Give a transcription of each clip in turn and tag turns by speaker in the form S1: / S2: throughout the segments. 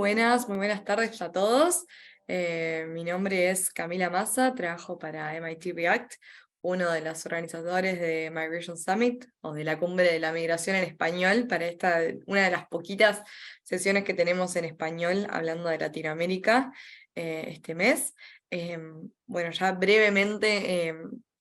S1: Muy buenas tardes a todos. Mi nombre es Camila Massa, trabajo para MIT React, uno de los organizadores de Migration Summit o de la Cumbre de la Migración en Español, para una de las poquitas sesiones que tenemos en español hablando de Latinoamérica este mes. Bueno, ya brevemente,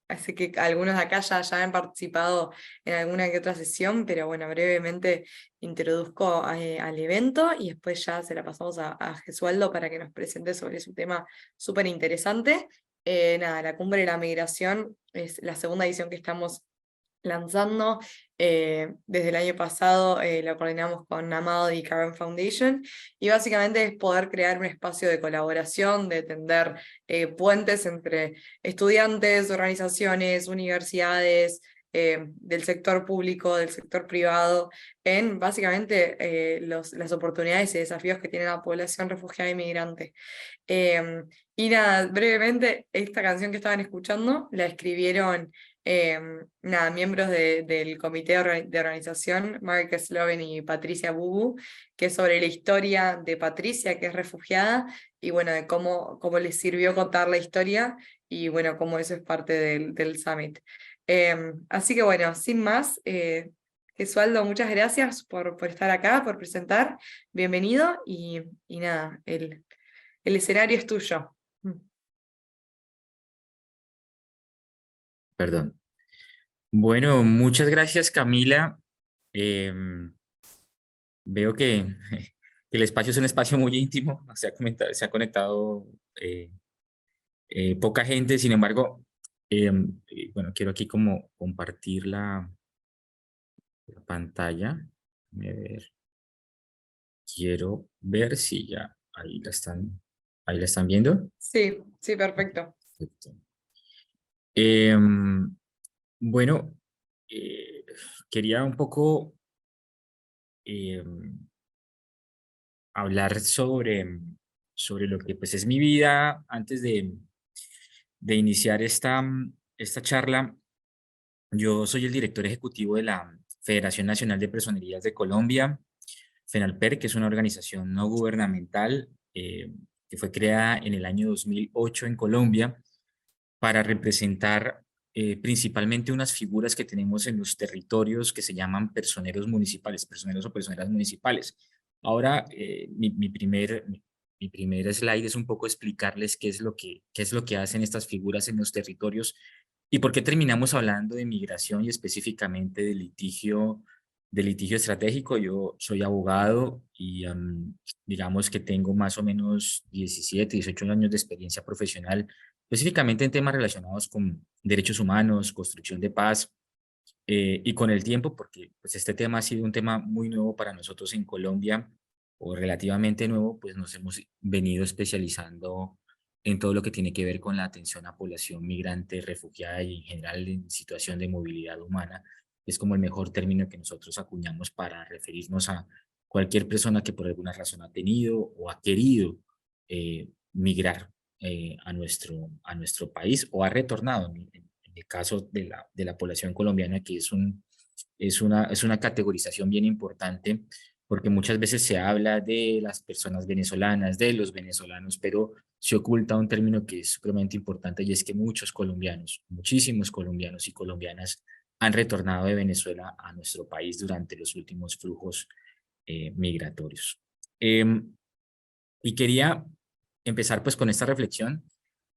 S1: así que algunos de acá ya han participado en alguna que otra sesión, pero bueno, brevemente introduzco al evento y después ya se la pasamos a Gesualdo para que nos presente sobre su tema súper interesante. Nada, la Cumbre de la Migración es la segunda edición que estamos lanzando. Desde el año pasado lo coordinamos con Amado y Karen Foundation, y básicamente es poder crear un espacio de colaboración, de tender puentes entre estudiantes, organizaciones, universidades, del sector público, del sector privado, en básicamente las oportunidades y desafíos que tiene la población refugiada y migrante. Y nada, brevemente, esta canción que estaban escuchando la escribieron nada, miembros del comité de organización, Mark Sloven y Patricia Bubu, que es sobre la historia de Patricia, que es refugiada, y bueno, de cómo les sirvió contar la historia, y bueno, cómo eso es parte del summit. Así que bueno, sin más, Gesualdo, muchas gracias por estar acá, por presentar. Bienvenido, y nada, el escenario es tuyo.
S2: Perdón. Bueno, muchas gracias, Camila. Em, Veo que, que el espacio es un espacio muy íntimo, se ha conectado poca gente. Sin embargo, bueno, quiero aquí como compartir la pantalla. A ver, quiero ver si ya ahí la están viendo.
S1: Sí, sí, perfecto.
S2: Perfecto. Em, bueno, eh, quería un poco em, hablar sobre lo que pues es mi vida antes de iniciar esta charla. Yo soy el director ejecutivo de la Federación Nacional de Personerías de Colombia, FENALPER, que es una organización no gubernamental que fue creada en el año 2008 en Colombia para representar principalmente unas figuras que tenemos en los territorios que se llaman personeros municipales, personeros o personeras municipales. Ahora, mi primer slide es un poco explicarles qué es lo que hacen estas figuras en los territorios y por qué terminamos hablando de migración y específicamente de litigio estratégico. Yo soy abogado y digamos que tengo más o menos 17, 18 años de experiencia profesional específicamente en temas relacionados con derechos humanos, construcción de paz, y con el tiempo, porque pues, este tema ha sido un tema muy nuevo para nosotros en Colombia, o relativamente nuevo, pues nos hemos venido especializando en todo lo que tiene que ver con la atención a población migrante, refugiada y en general en situación de movilidad humana. Es como el mejor término que nosotros acuñamos para referirnos a cualquier persona que por alguna razón ha tenido o ha querido migrar a nuestro país o ha retornado, en el caso de la población colombiana, que es una categorización bien importante, porque muchas veces se habla de las personas venezolanas, de los venezolanos, pero se oculta un término que es supremamente importante y es que muchos colombianos, muchísimos colombianos y colombianas han retornado de Venezuela a nuestro país durante los últimos flujos migratorios. Em, y quería empezar pues con esta reflexión,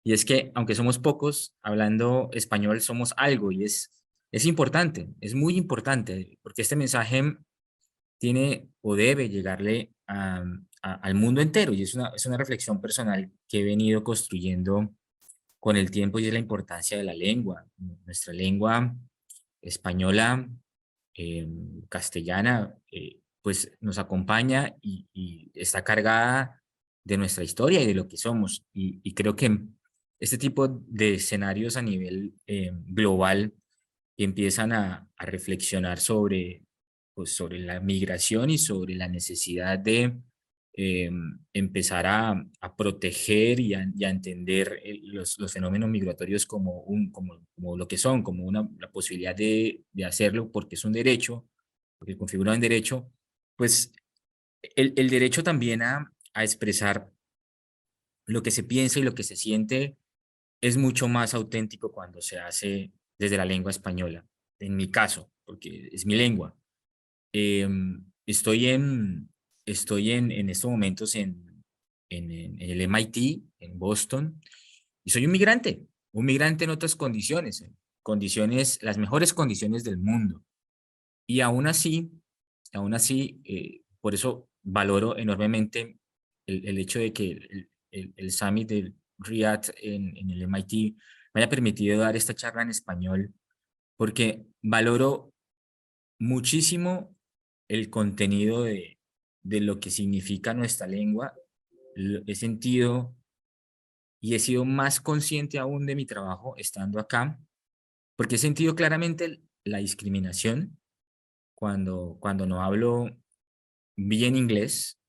S2: y es que aunque somos pocos, hablando español somos algo, y es importante, es muy importante, porque este mensaje tiene o debe llegarle al mundo entero, y es una reflexión personal que he venido construyendo con el tiempo, y es la importancia de la lengua. Nuestra lengua española, castellana, pues nos acompaña y está cargada de nuestra historia y de lo que somos. Y creo que este tipo de escenarios a nivel global que empiezan a reflexionar sobre, pues, sobre la migración y sobre la necesidad de empezar a proteger y a entender los fenómenos migratorios como, como lo que son, como la posibilidad de hacerlo porque es un derecho, porque configura un derecho, pues el derecho también a expresar lo que se piensa y lo que se siente es mucho más auténtico cuando se hace desde la lengua española, en mi caso, porque es mi lengua. Estoy en estos momentos en el MIT, en Boston, y soy un migrante en otras condiciones, en condiciones, las mejores condiciones del mundo. Y aún así, por eso valoro enormemente el hecho de que el Summit de Riyadh en el MIT me haya permitido dar esta charla en español, porque valoro muchísimo el contenido de lo que significa nuestra lengua. He sentido y he sido más consciente aún de mi trabajo estando acá, porque he sentido claramente la discriminación cuando no hablo bien inglés,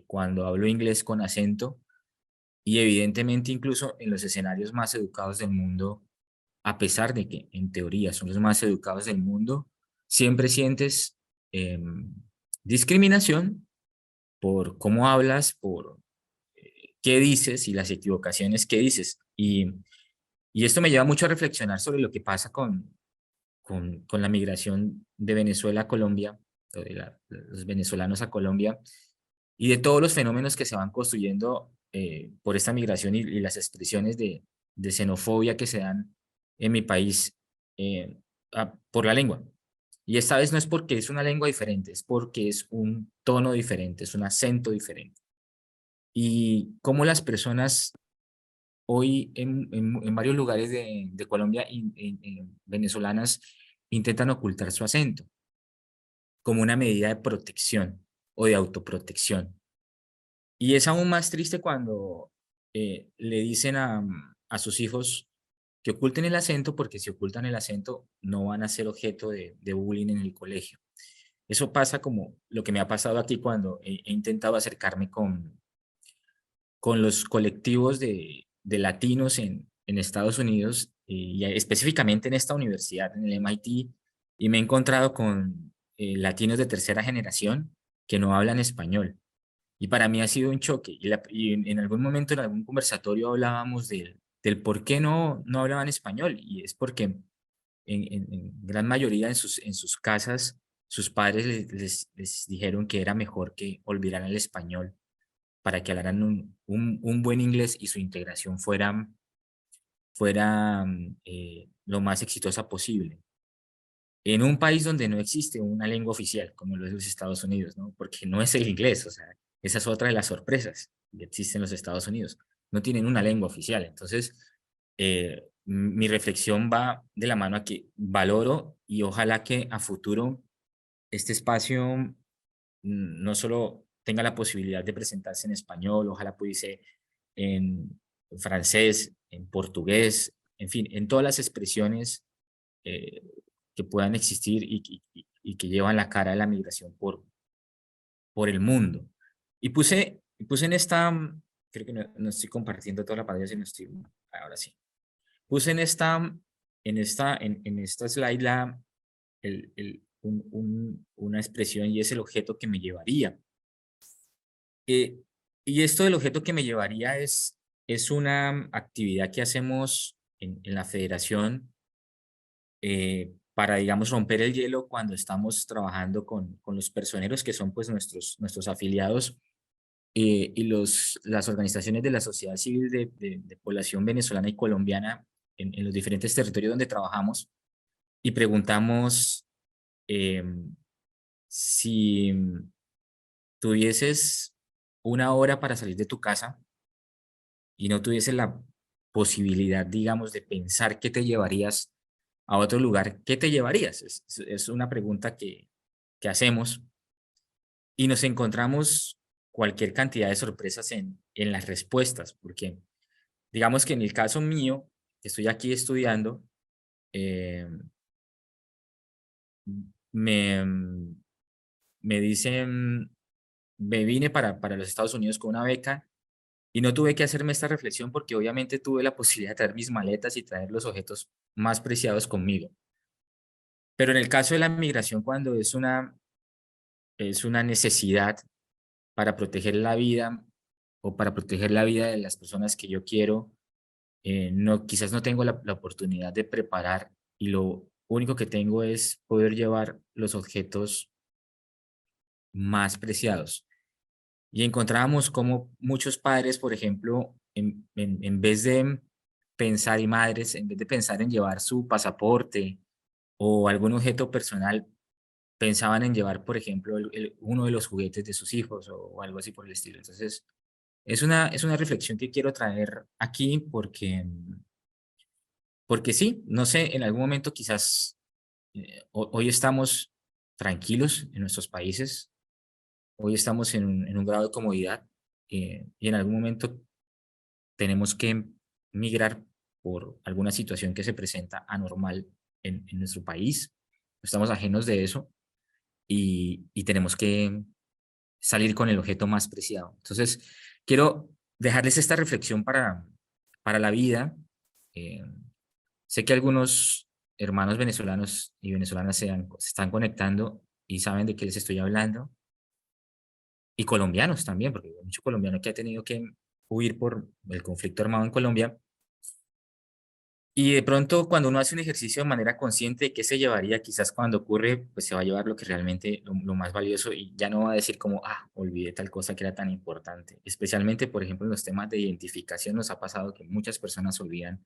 S2: cuando hablo inglés con acento y evidentemente incluso en los escenarios más educados del mundo, a pesar de que en teoría son los más educados del mundo, siempre sientes eh, discriminación por cómo hablas, por qué dices y las equivocaciones que dices. Y esto me lleva mucho a reflexionar sobre lo que pasa con la migración de Venezuela a Colombia, o de los venezolanos a Colombia, y de todos los fenómenos que se van construyendo por esta migración y las expresiones de xenofobia que se dan en mi país por la lengua. Y esta vez no es porque es una lengua diferente, es porque es un tono diferente, es un acento diferente. Y cómo las personas hoy en varios lugares de Colombia venezolanas intentan ocultar su acento como una medida de protección o de autoprotección. Y es aún más triste cuando le dicen a sus hijos que oculten el acento, porque si ocultan el acento no van a ser objeto de bullying en el colegio. Eso pasa como lo que me ha pasado aquí cuando he intentado acercarme con los colectivos de latinos en Estados Unidos y específicamente en esta universidad, en el MIT, y me he encontrado con latinos de tercera generación que no hablan español. Y para mí ha sido un choque. Y en algún momento, en algún conversatorio, hablábamos del por qué no hablaban español. Y es porque en gran mayoría en sus casas, sus padres les dijeron que era mejor que olvidaran el español para que hablaran un buen inglés y su integración fuera lo más exitosa posible. En un país donde no existe una lengua oficial, como lo es los Estados Unidos, ¿no? Porque no es el inglés, o sea, esa es otra de las sorpresas que existen en los Estados Unidos. No tienen una lengua oficial. Entonces, mi reflexión va de la mano a que valoro y ojalá que a futuro este espacio no solo tenga la posibilidad de presentarse en español, ojalá pudiese en francés, en portugués, en fin, en todas las expresiones eh, que puedan existir y que llevan la cara de la migración por el mundo. Puse en esta, creo que no estoy compartiendo toda la pantalla, sino estoy, ahora sí. Puse en esta slide una expresión y es el objeto que me llevaría. Y esto del objeto que me llevaría es una actividad que hacemos en la federación para, digamos, romper el hielo cuando estamos trabajando con los personeros que son pues nuestros afiliados y las organizaciones de la sociedad civil de población venezolana y colombiana en los diferentes territorios donde trabajamos y preguntamos eh, si tuvieses una hora para salir de tu casa y no tuvieses la posibilidad, digamos, de pensar qué te llevarías a otro lugar, ¿qué te llevarías? Es una pregunta que hacemos y nos encontramos cualquier cantidad de sorpresas en las respuestas, porque digamos que en el caso mío, que estoy aquí estudiando, eh, me, me dicen, me vine para los Estados Unidos con una beca y no tuve que hacerme esta reflexión porque obviamente tuve la posibilidad de traer mis maletas y traer los objetos más preciados conmigo. Pero en el caso de la migración, cuando es una necesidad para proteger la vida, o para proteger la vida de las personas que yo quiero, no, quizás no tengo la oportunidad de preparar y lo único que tengo es poder llevar los objetos más preciados. Y encontrábamos como muchos padres, por ejemplo, en vez de pensar, y madres, en vez de pensar en llevar su pasaporte o algún objeto personal, pensaban en llevar, por ejemplo, uno de los juguetes de sus hijos o algo así por el estilo. Entonces, es una reflexión que quiero traer aquí porque, porque sí, no sé, en algún momento quizás hoy estamos tranquilos en nuestros países, hoy estamos en un grado de comodidad y en algún momento tenemos que migrar por alguna situación que se presenta anormal en nuestro país. No estamos ajenos de eso y tenemos que salir con el objeto más preciado. Entonces, quiero dejarles esta reflexión para la vida. Eh, Sé que algunos hermanos venezolanos y venezolanas se están conectando y saben de qué les estoy hablando. Y colombianos también, porque hay mucho colombiano que ha tenido que huir por el conflicto armado en Colombia. Y de pronto, cuando uno hace un ejercicio de manera consciente, ¿qué se llevaría? Quizás cuando ocurre, pues se va a llevar lo que realmente, lo más valioso y ya no va a decir como, ah, olvidé tal cosa que era tan importante. Especialmente, por ejemplo, en los temas de identificación nos ha pasado que muchas personas olvidan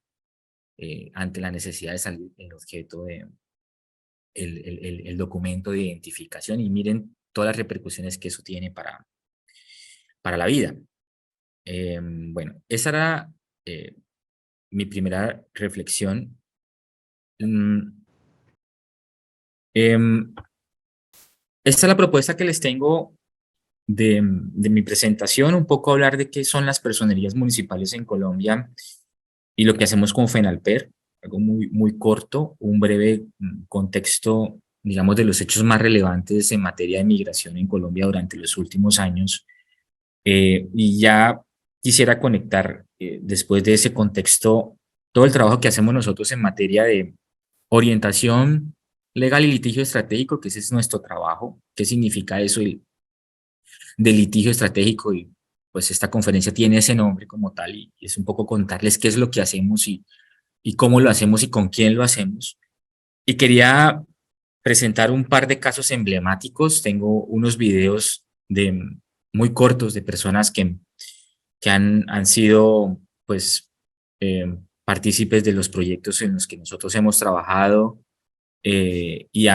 S2: ante la necesidad de salir el objeto de, el documento de identificación y miren todas las repercusiones que eso tiene para la vida. Bueno, esa era mi primera reflexión. Mm, em, Esta es la propuesta que les tengo de mi presentación, un poco hablar de qué son las personerías municipales en Colombia y lo que hacemos con FENALPER, algo muy corto, un breve contexto, digamos, de los hechos más relevantes en materia de migración en Colombia durante los últimos años. Y ya quisiera conectar, después de ese contexto, todo el trabajo que hacemos nosotros en materia de orientación legal y litigio estratégico, que ese es nuestro trabajo. ¿Qué significa eso de litigio estratégico? Y pues esta conferencia tiene ese nombre como tal y es un poco contarles qué es lo que hacemos y cómo lo hacemos y con quién lo hacemos. Y quería presentar un par de casos emblemáticos. Tengo unos videos muy cortos de personas que han sido pues partícipes de los proyectos en los que nosotros hemos trabajado y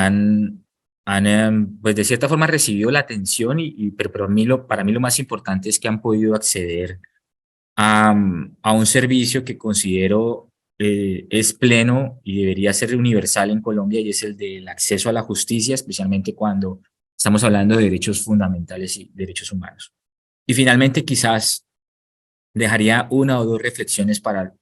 S2: pues de cierta forma recibido la atención, pero para mí lo más importante es que han podido acceder a un servicio que considero es pleno y debería ser universal en Colombia y es el del acceso a la justicia, especialmente cuando estamos hablando de derechos fundamentales y derechos humanos. Y finalmente quizás dejaría una o dos reflexiones para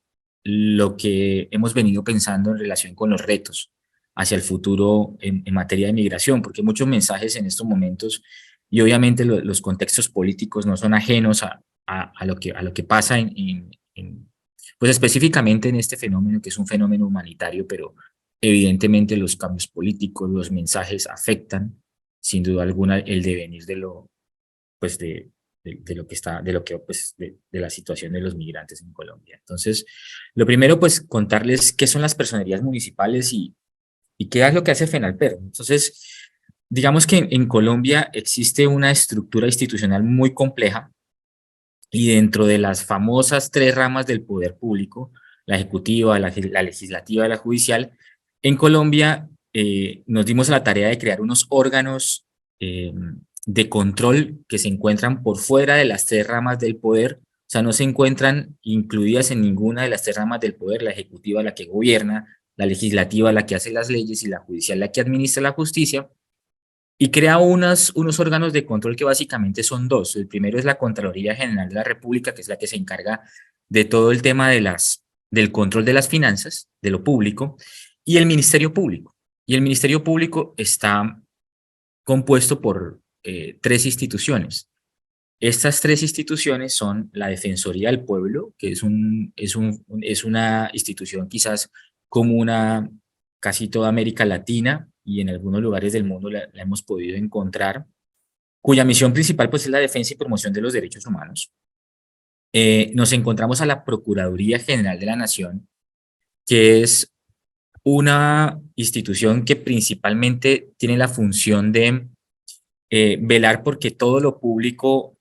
S2: lo que hemos venido pensando en relación con los retos hacia el futuro en materia de migración, porque muchos mensajes en estos momentos y obviamente los contextos políticos no son ajenos a lo que pasa pues específicamente en este fenómeno que es un fenómeno humanitario, pero evidentemente los cambios políticos, los mensajes afectan sin duda alguna el devenir de lo, pues de lo que está, de lo que, pues, de la situación de los migrantes en Colombia. Entonces, lo primero, pues, contarles qué son las personerías municipales y qué es lo que hace FENALPER. Entonces, digamos que en Colombia existe una estructura institucional muy compleja y dentro de las famosas tres ramas del poder público, la ejecutiva, la legislativa y la judicial, en Colombia nos dimos a la tarea de crear unos órganos de control que se encuentran por fuera de las tres ramas del poder, o sea, no se encuentran incluidas en ninguna de las tres ramas del poder, la ejecutiva la que gobierna, la legislativa la que hace las leyes y la judicial la que administra la justicia, y crea unos órganos de control que básicamente son dos. El primero es la Contraloría General de la República, que es la que se encarga de todo el tema del control de las finanzas, de lo público, y el Ministerio Público. Y el Ministerio Público está compuesto por tres instituciones. Estas tres instituciones son la Defensoría del Pueblo, que es una institución quizás común a casi toda América Latina y en algunos lugares del mundo la hemos podido encontrar, cuya misión principal pues es la defensa y promoción de los derechos humanos. nos encontramos a la Procuraduría General de la Nación, que es una institución que principalmente tiene la función de velar porque todo lo público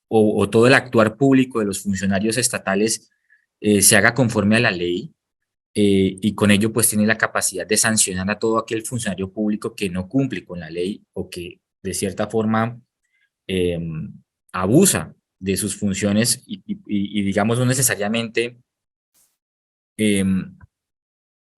S2: o todo el actuar público de los funcionarios estatales se haga conforme a la ley, y con ello pues tiene la capacidad de sancionar a todo aquel funcionario público que no cumple con la ley o que de cierta forma eh, abusa de sus funciones y digamos no necesariamente eh,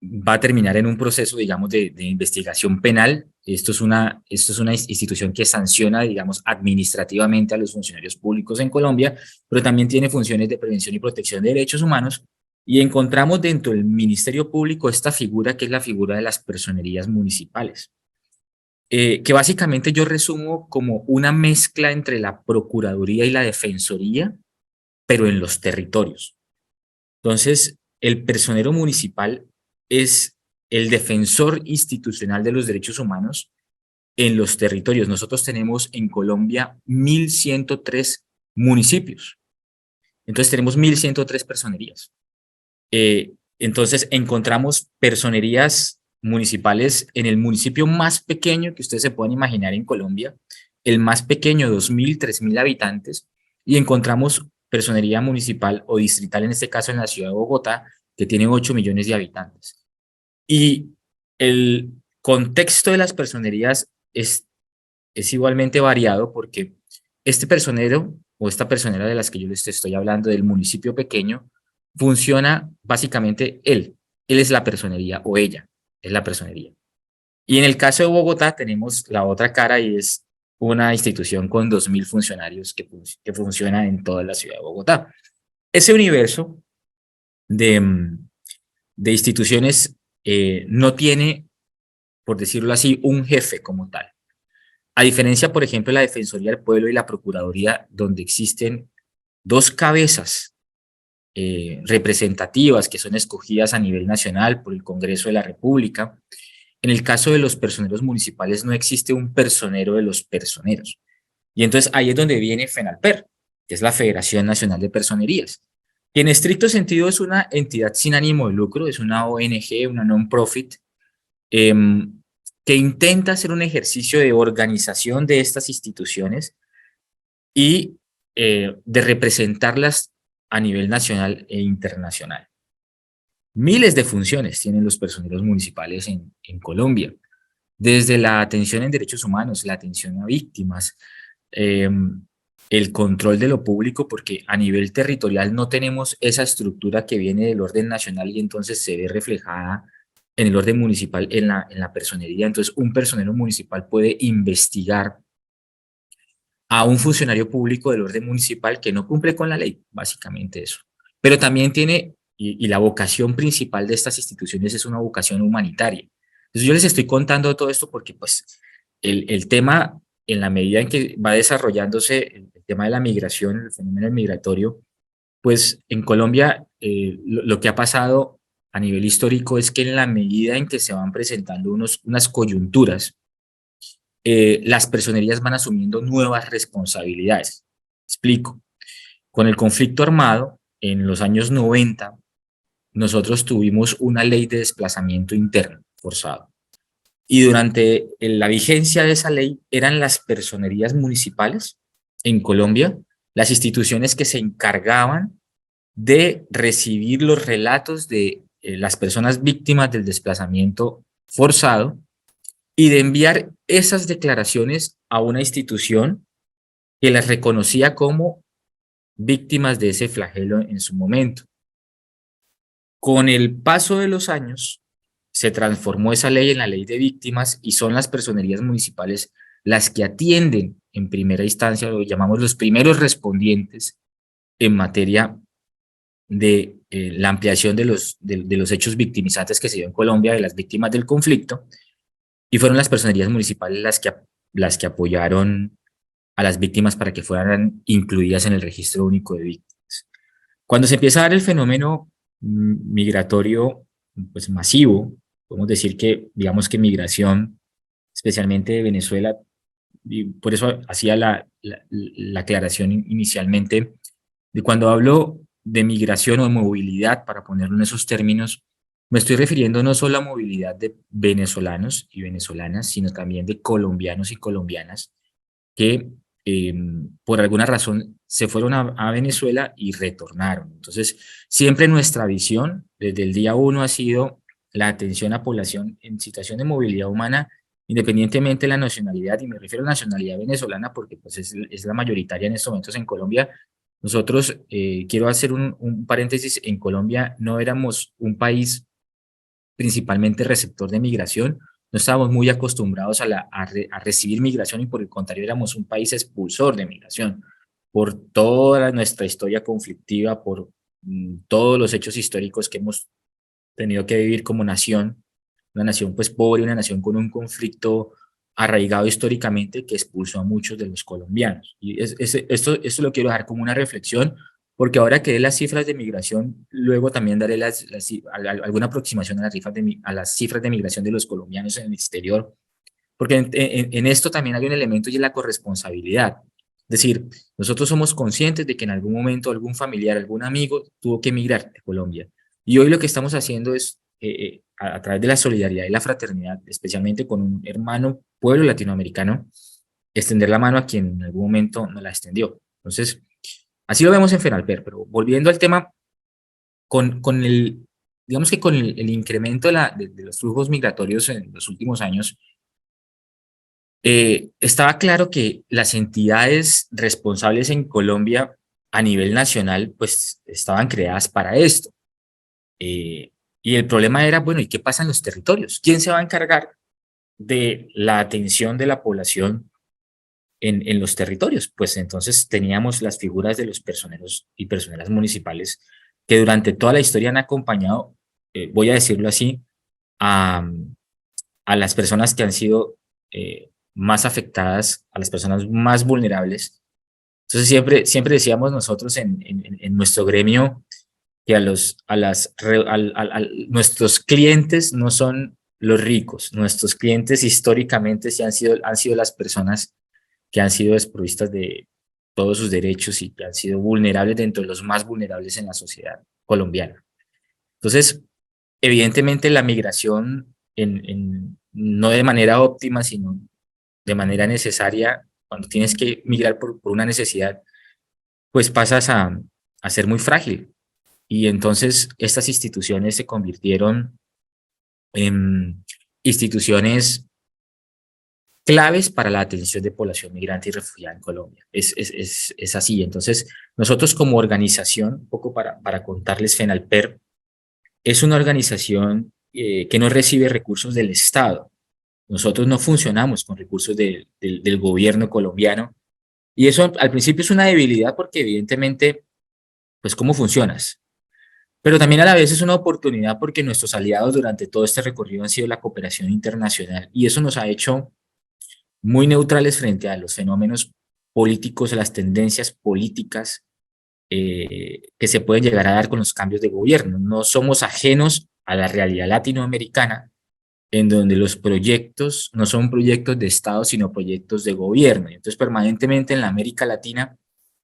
S2: va a terminar en un proceso, digamos, de investigación penal. Esto es una institución que sanciona, digamos, administrativamente a los funcionarios públicos en Colombia, pero también tiene funciones de prevención y protección de derechos humanos. Y encontramos dentro del Ministerio Público esta figura que es la figura de las personerías municipales, que básicamente yo resumo como una mezcla entre la Procuraduría y la Defensoría, pero en los territorios. Entonces, el personero municipal es el defensor institucional de los derechos humanos en los territorios. Nosotros tenemos en Colombia 1.103 municipios. Entonces, tenemos 1.103 personerías. Entonces, encontramos personerías municipales en el municipio más pequeño que ustedes se puedan imaginar en Colombia, el más pequeño, 2.000, 3.000 habitantes, y encontramos personería municipal o distrital, en este caso en la ciudad de Bogotá, que tiene 8 millones de habitantes. Y el contexto de las personerías es igualmente variado porque este personero o esta personera de las que yo les estoy hablando del municipio pequeño funciona básicamente él. Él es la personería o ella es la personería. Y en el caso de Bogotá tenemos la otra cara y es una institución con 2.000 funcionarios que funciona en toda la ciudad de Bogotá. Ese universo de, de instituciones no tiene, por decirlo así, un jefe como tal. A diferencia, por ejemplo, de la Defensoría del Pueblo y la Procuraduría, donde existen dos cabezas representativas que son escogidas a nivel nacional por el Congreso de la República. En el caso de los personeros municipales no existe un personero de los personeros. Y entonces ahí es donde viene FENALPER, que es la Federación Nacional de Personerías, que en estricto sentido es una entidad sin ánimo de lucro, es una ONG, una non-profit, eh, que intenta hacer un ejercicio de organización de estas instituciones y de representarlas a nivel nacional e internacional. Miles de funciones tienen los personeros municipales en Colombia, desde la atención en derechos humanos, la atención a víctimas, eh, el control de lo público, porque a nivel territorial no tenemos esa estructura que viene del orden nacional y entonces se ve reflejada en el orden municipal, en la personería. Entonces, un personero municipal puede investigar a un funcionario público del orden municipal que no cumple con la ley, básicamente eso. Pero también tiene, y la vocación principal de estas instituciones es una vocación humanitaria. Entonces yo les estoy contando todo esto porque pues el tema, en la medida en que va desarrollándose el tema de la migración, el fenómeno migratorio, pues en Colombia lo que ha pasado a nivel histórico es que en la medida en que se van presentando unas coyunturas, las personerías van asumiendo nuevas responsabilidades. Explico. Con el conflicto armado, en los años 90, nosotros tuvimos una ley de desplazamiento interno forzado. Y durante la vigencia de esa ley eran las personerías municipales en Colombia, las instituciones que se encargaban de recibir los relatos de las personas víctimas del desplazamiento forzado y de enviar esas declaraciones a una institución que las reconocía como víctimas de ese flagelo en su momento. Con el paso de los años, se transformó esa ley en la ley de víctimas y son las personerías municipales las que atienden en primera instancia, lo llamamos los primeros respondientes en materia de la ampliación de los hechos victimizantes que se dio en Colombia, de las víctimas del conflicto, y fueron las personerías municipales las que apoyaron a las víctimas para que fueran incluidas en el registro único de víctimas. Cuando se empieza a dar el fenómeno migratorio pues, masivo, podemos decir que, digamos que migración, especialmente de Venezuela, y por eso hacía la aclaración inicialmente, Y cuando hablo de migración o de movilidad, para ponerlo en esos términos, me estoy refiriendo no solo a movilidad de venezolanos y venezolanas, sino también de colombianos y colombianas que por alguna razón se fueron a Venezuela y retornaron. Entonces, siempre nuestra visión desde el día uno ha sido la atención a población en situación de movilidad humana, independientemente de la nacionalidad, y me refiero a la nacionalidad venezolana porque pues, es la mayoritaria en estos momentos en Colombia. Nosotros, quiero hacer un paréntesis, en Colombia no éramos un país principalmente receptor de migración. No estábamos muy acostumbrados a recibir migración y por el contrario éramos un país expulsor de migración por toda nuestra historia conflictiva, por todos los hechos históricos que hemos tenido que vivir como nación, una nación pues pobre, una nación con un conflicto arraigado históricamente que expulsó a muchos de los colombianos. Y esto lo quiero dejar como una reflexión, porque ahora que dé las cifras de migración, luego también daré alguna aproximación a a las cifras de migración de los colombianos en el exterior, porque en esto también hay un elemento y es la corresponsabilidad. Es decir, nosotros somos conscientes de que en algún momento algún familiar, algún amigo tuvo que emigrar de Colombia. Y hoy lo que estamos haciendo es, a través de la solidaridad y la fraternidad, especialmente con un hermano pueblo latinoamericano, extender la mano a quien en algún momento nos la extendió. Entonces, así lo vemos en FENALPER, pero volviendo al tema, con digamos que con el incremento de los flujos migratorios en los últimos años, estaba claro que las entidades responsables en Colombia a nivel nacional, pues estaban creadas para esto. Eh, y el problema era, bueno, ¿y qué pasa en los territorios? ¿Quién se va a encargar de la atención de la población en los territorios? Pues entonces teníamos las figuras de los personeros y personeras municipales que durante toda la historia han acompañado, voy a decirlo así, a, a las personas que han sido más afectadas, a las personas más vulnerables. Entonces siempre decíamos nosotros en nuestro gremio que nuestros clientes no son los ricos, nuestros clientes históricamente sí han sido las personas que han sido desprovistas de todos sus derechos y que han sido vulnerables dentro de los más vulnerables en la sociedad colombiana. Entonces, evidentemente la migración no de manera óptima, sino de manera necesaria, cuando tienes que migrar por una necesidad, pues pasas a ser muy frágil. Y entonces estas instituciones se convirtieron en instituciones claves para la atención de población migrante y refugiada en Colombia. Es así. Entonces, nosotros como organización, un poco para contarles, FENALPER es una organización que no recibe recursos del Estado. Nosotros no funcionamos con recursos del gobierno colombiano. Y eso al principio es una debilidad porque evidentemente, pues, ¿cómo funcionas? Pero también a la vez es una oportunidad porque nuestros aliados durante todo este recorrido han sido la cooperación internacional y eso nos ha hecho muy neutrales frente a los fenómenos políticos, a las tendencias políticas que se pueden llegar a dar con los cambios de gobierno. No somos ajenos a la realidad latinoamericana, en donde los proyectos no son proyectos de Estado, sino proyectos de gobierno. Entonces, permanentemente en la América Latina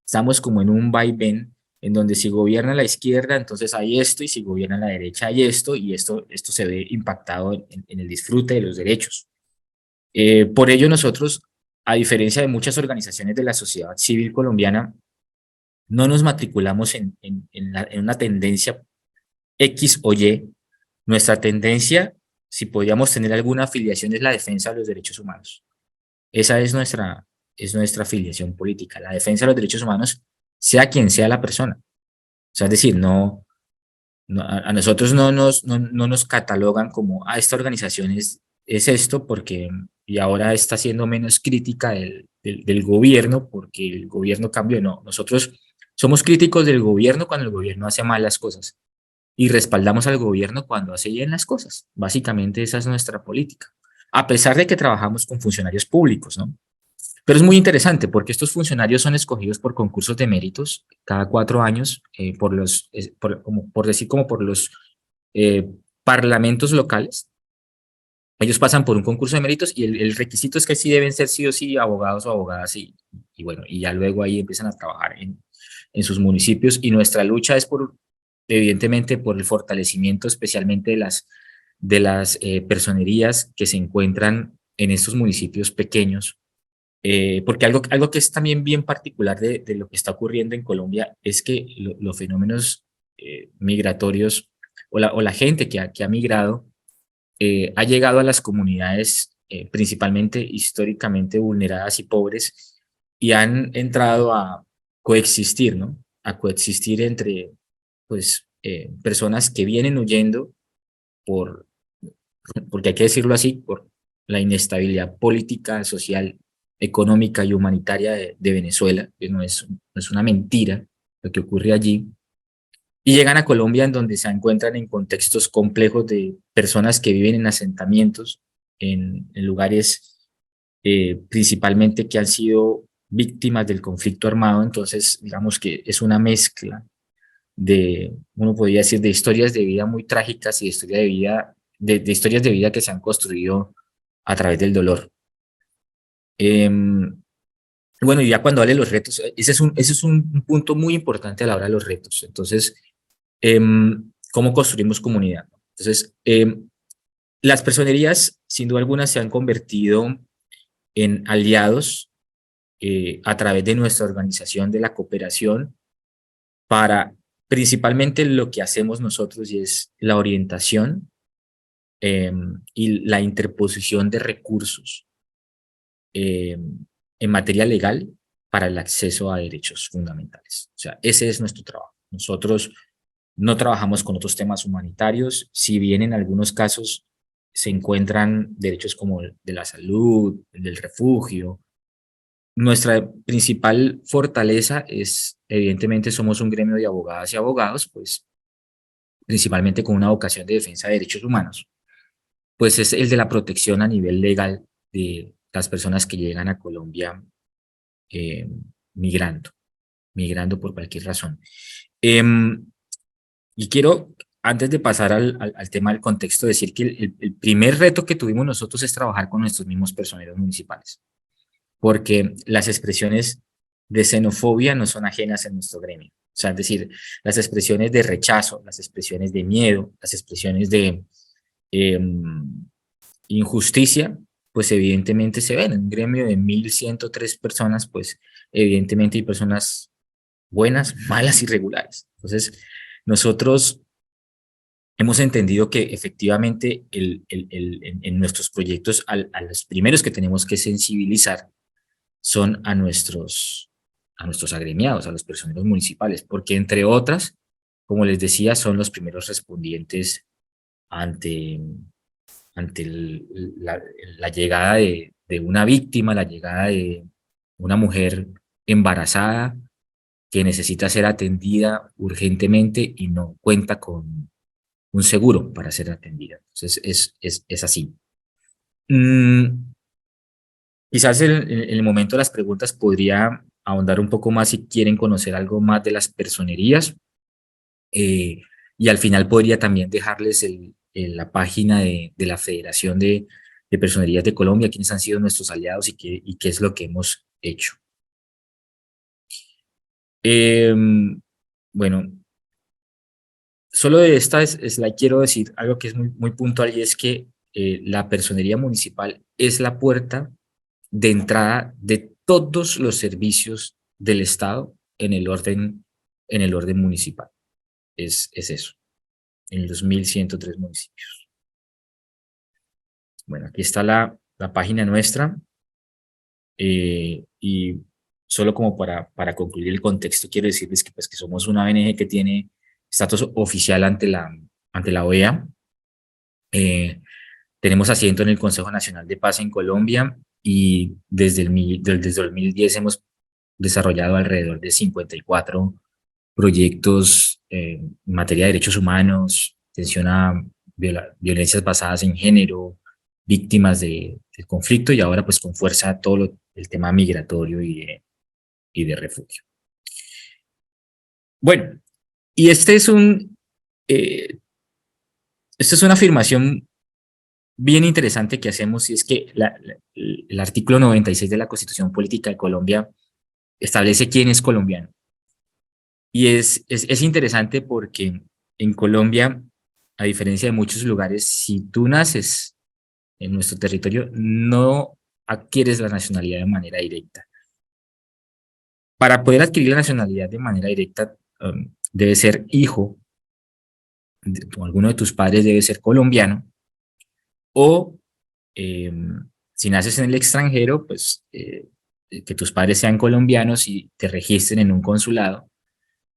S2: estamos como en un vaivén, en donde si gobierna la izquierda, entonces hay esto, y si gobierna la derecha hay esto, y esto se ve impactado en el disfrute de los derechos. Por ello, nosotros, a diferencia de muchas organizaciones de la sociedad civil colombiana, no nos matriculamos en una tendencia X o Y. Nuestra tendencia, si podíamos tener alguna afiliación, es la defensa de los derechos humanos. Esa es nuestra afiliación política, la defensa de los derechos humanos, sea quien sea la persona. O sea, es decir, a nosotros no nos catalogan como, esta organización es esto porque, y ahora está siendo menos crítica del gobierno porque el gobierno cambió. No, nosotros somos críticos del gobierno cuando el gobierno hace mal las cosas y respaldamos al gobierno cuando hace bien las cosas. Básicamente esa es nuestra política, a pesar de que trabajamos con funcionarios públicos, ¿no? Pero es muy interesante porque estos funcionarios son escogidos por concursos de méritos cada 4 años, por decir, como por los eh, parlamentos locales. Ellos pasan por un concurso de méritos y el requisito es que sí deben ser sí o sí abogados o abogadas y bueno, y ya luego ahí empiezan a trabajar en sus municipios, y nuestra lucha es evidentemente, por el fortalecimiento especialmente de las personerías que se encuentran en estos municipios pequeños, porque algo que es también bien particular de lo que está ocurriendo en Colombia es que los fenómenos migratorios o la gente que ha migrado ha llegado a las comunidades principalmente históricamente vulneradas y pobres, y han entrado a coexistir, ¿no? A coexistir entre, pues, personas que vienen huyendo por, porque hay que decirlo así, por la inestabilidad política, social, económica y humanitaria de Venezuela, que no es una mentira lo que ocurre allí, y llegan a Colombia, en donde se encuentran en contextos complejos de personas que viven en asentamientos, en lugares principalmente que han sido víctimas del conflicto armado. Entonces, digamos que es una mezcla uno podría decir, de historias de vida muy trágicas y de, historia de, vida, de historias de vida que se han construido a través del dolor. Bueno, y ya cuando hable de los retos, ese es un punto muy importante a la hora de los retos. Entonces, ¿cómo construimos comunidad? Entonces, las personerías, sin duda alguna, se han convertido en aliados a través de nuestra organización de la cooperación para principalmente lo que hacemos nosotros, y es la orientación y la interposición de recursos en materia legal para el acceso a derechos fundamentales. O sea, ese es nuestro trabajo. Nosotros no trabajamos con otros temas humanitarios, si bien en algunos casos se encuentran derechos como el de la salud, el del refugio. Nuestra principal fortaleza es, evidentemente, somos un gremio de abogadas y abogados, pues principalmente con una vocación de defensa de derechos humanos, pues es el de la protección a nivel legal de las personas que llegan a Colombia eh, migrando, migrando por cualquier razón. Y quiero, antes de pasar al tema del contexto, decir que el primer reto que tuvimos nosotros es trabajar con nuestros mismos personeros municipales, porque las expresiones de xenofobia no son ajenas en nuestro gremio. O sea, es decir, las expresiones de rechazo, las expresiones de miedo, las expresiones de injusticia, pues evidentemente se ven en un gremio de 1.103 personas, pues evidentemente hay personas buenas, malas y regulares. Entonces, nosotros hemos entendido que efectivamente en nuestros proyectos a los primeros que tenemos que sensibilizar son a nuestros agremiados, a los personeros municipales, porque entre otras, como les decía, son los primeros respondientes ante, ante la llegada de una víctima, la llegada de una mujer embarazada que necesita ser atendida urgentemente y no cuenta con un seguro para ser atendida. Entonces, es así. Quizás en el momento de las preguntas podría ahondar un poco más si quieren conocer algo más de las personerías, eh, y al final podría también dejarles la página de la Federación de Personerías de Colombia, quiénes han sido nuestros aliados y qué es lo que hemos hecho. Bueno, solo de esta slide quiero decir algo que es muy puntual, y es que la personería municipal es la puerta de entrada de todos los servicios del Estado en el orden municipal. Es eso, en los 1.103 municipios. Bueno, aquí está la página nuestra, y solo como para concluir el contexto, quiero decirles que, pues, que somos una ONG que tiene estatus oficial ante la OEA. Tenemos asiento en el Consejo Nacional de Paz en Colombia, y desde 2010 hemos desarrollado alrededor de 54 proyectos en materia de derechos humanos, atención a violencias basadas en género, víctimas del conflicto, y ahora pues con fuerza todo el tema migratorio y de refugio. Bueno, y eh, esta es una afirmación bien interesante que hacemos, y es que el artículo 96 de la Constitución Política de Colombia establece quién es colombiano. Y es interesante porque en Colombia, a diferencia de muchos lugares, si tú naces en nuestro territorio, no adquieres la nacionalidad de manera directa. Para poder adquirir la nacionalidad de manera directa, debe ser hijo, o alguno de tus padres debe ser colombiano, o eh, si naces en el extranjero, pues que tus padres sean colombianos y te registren en un consulado.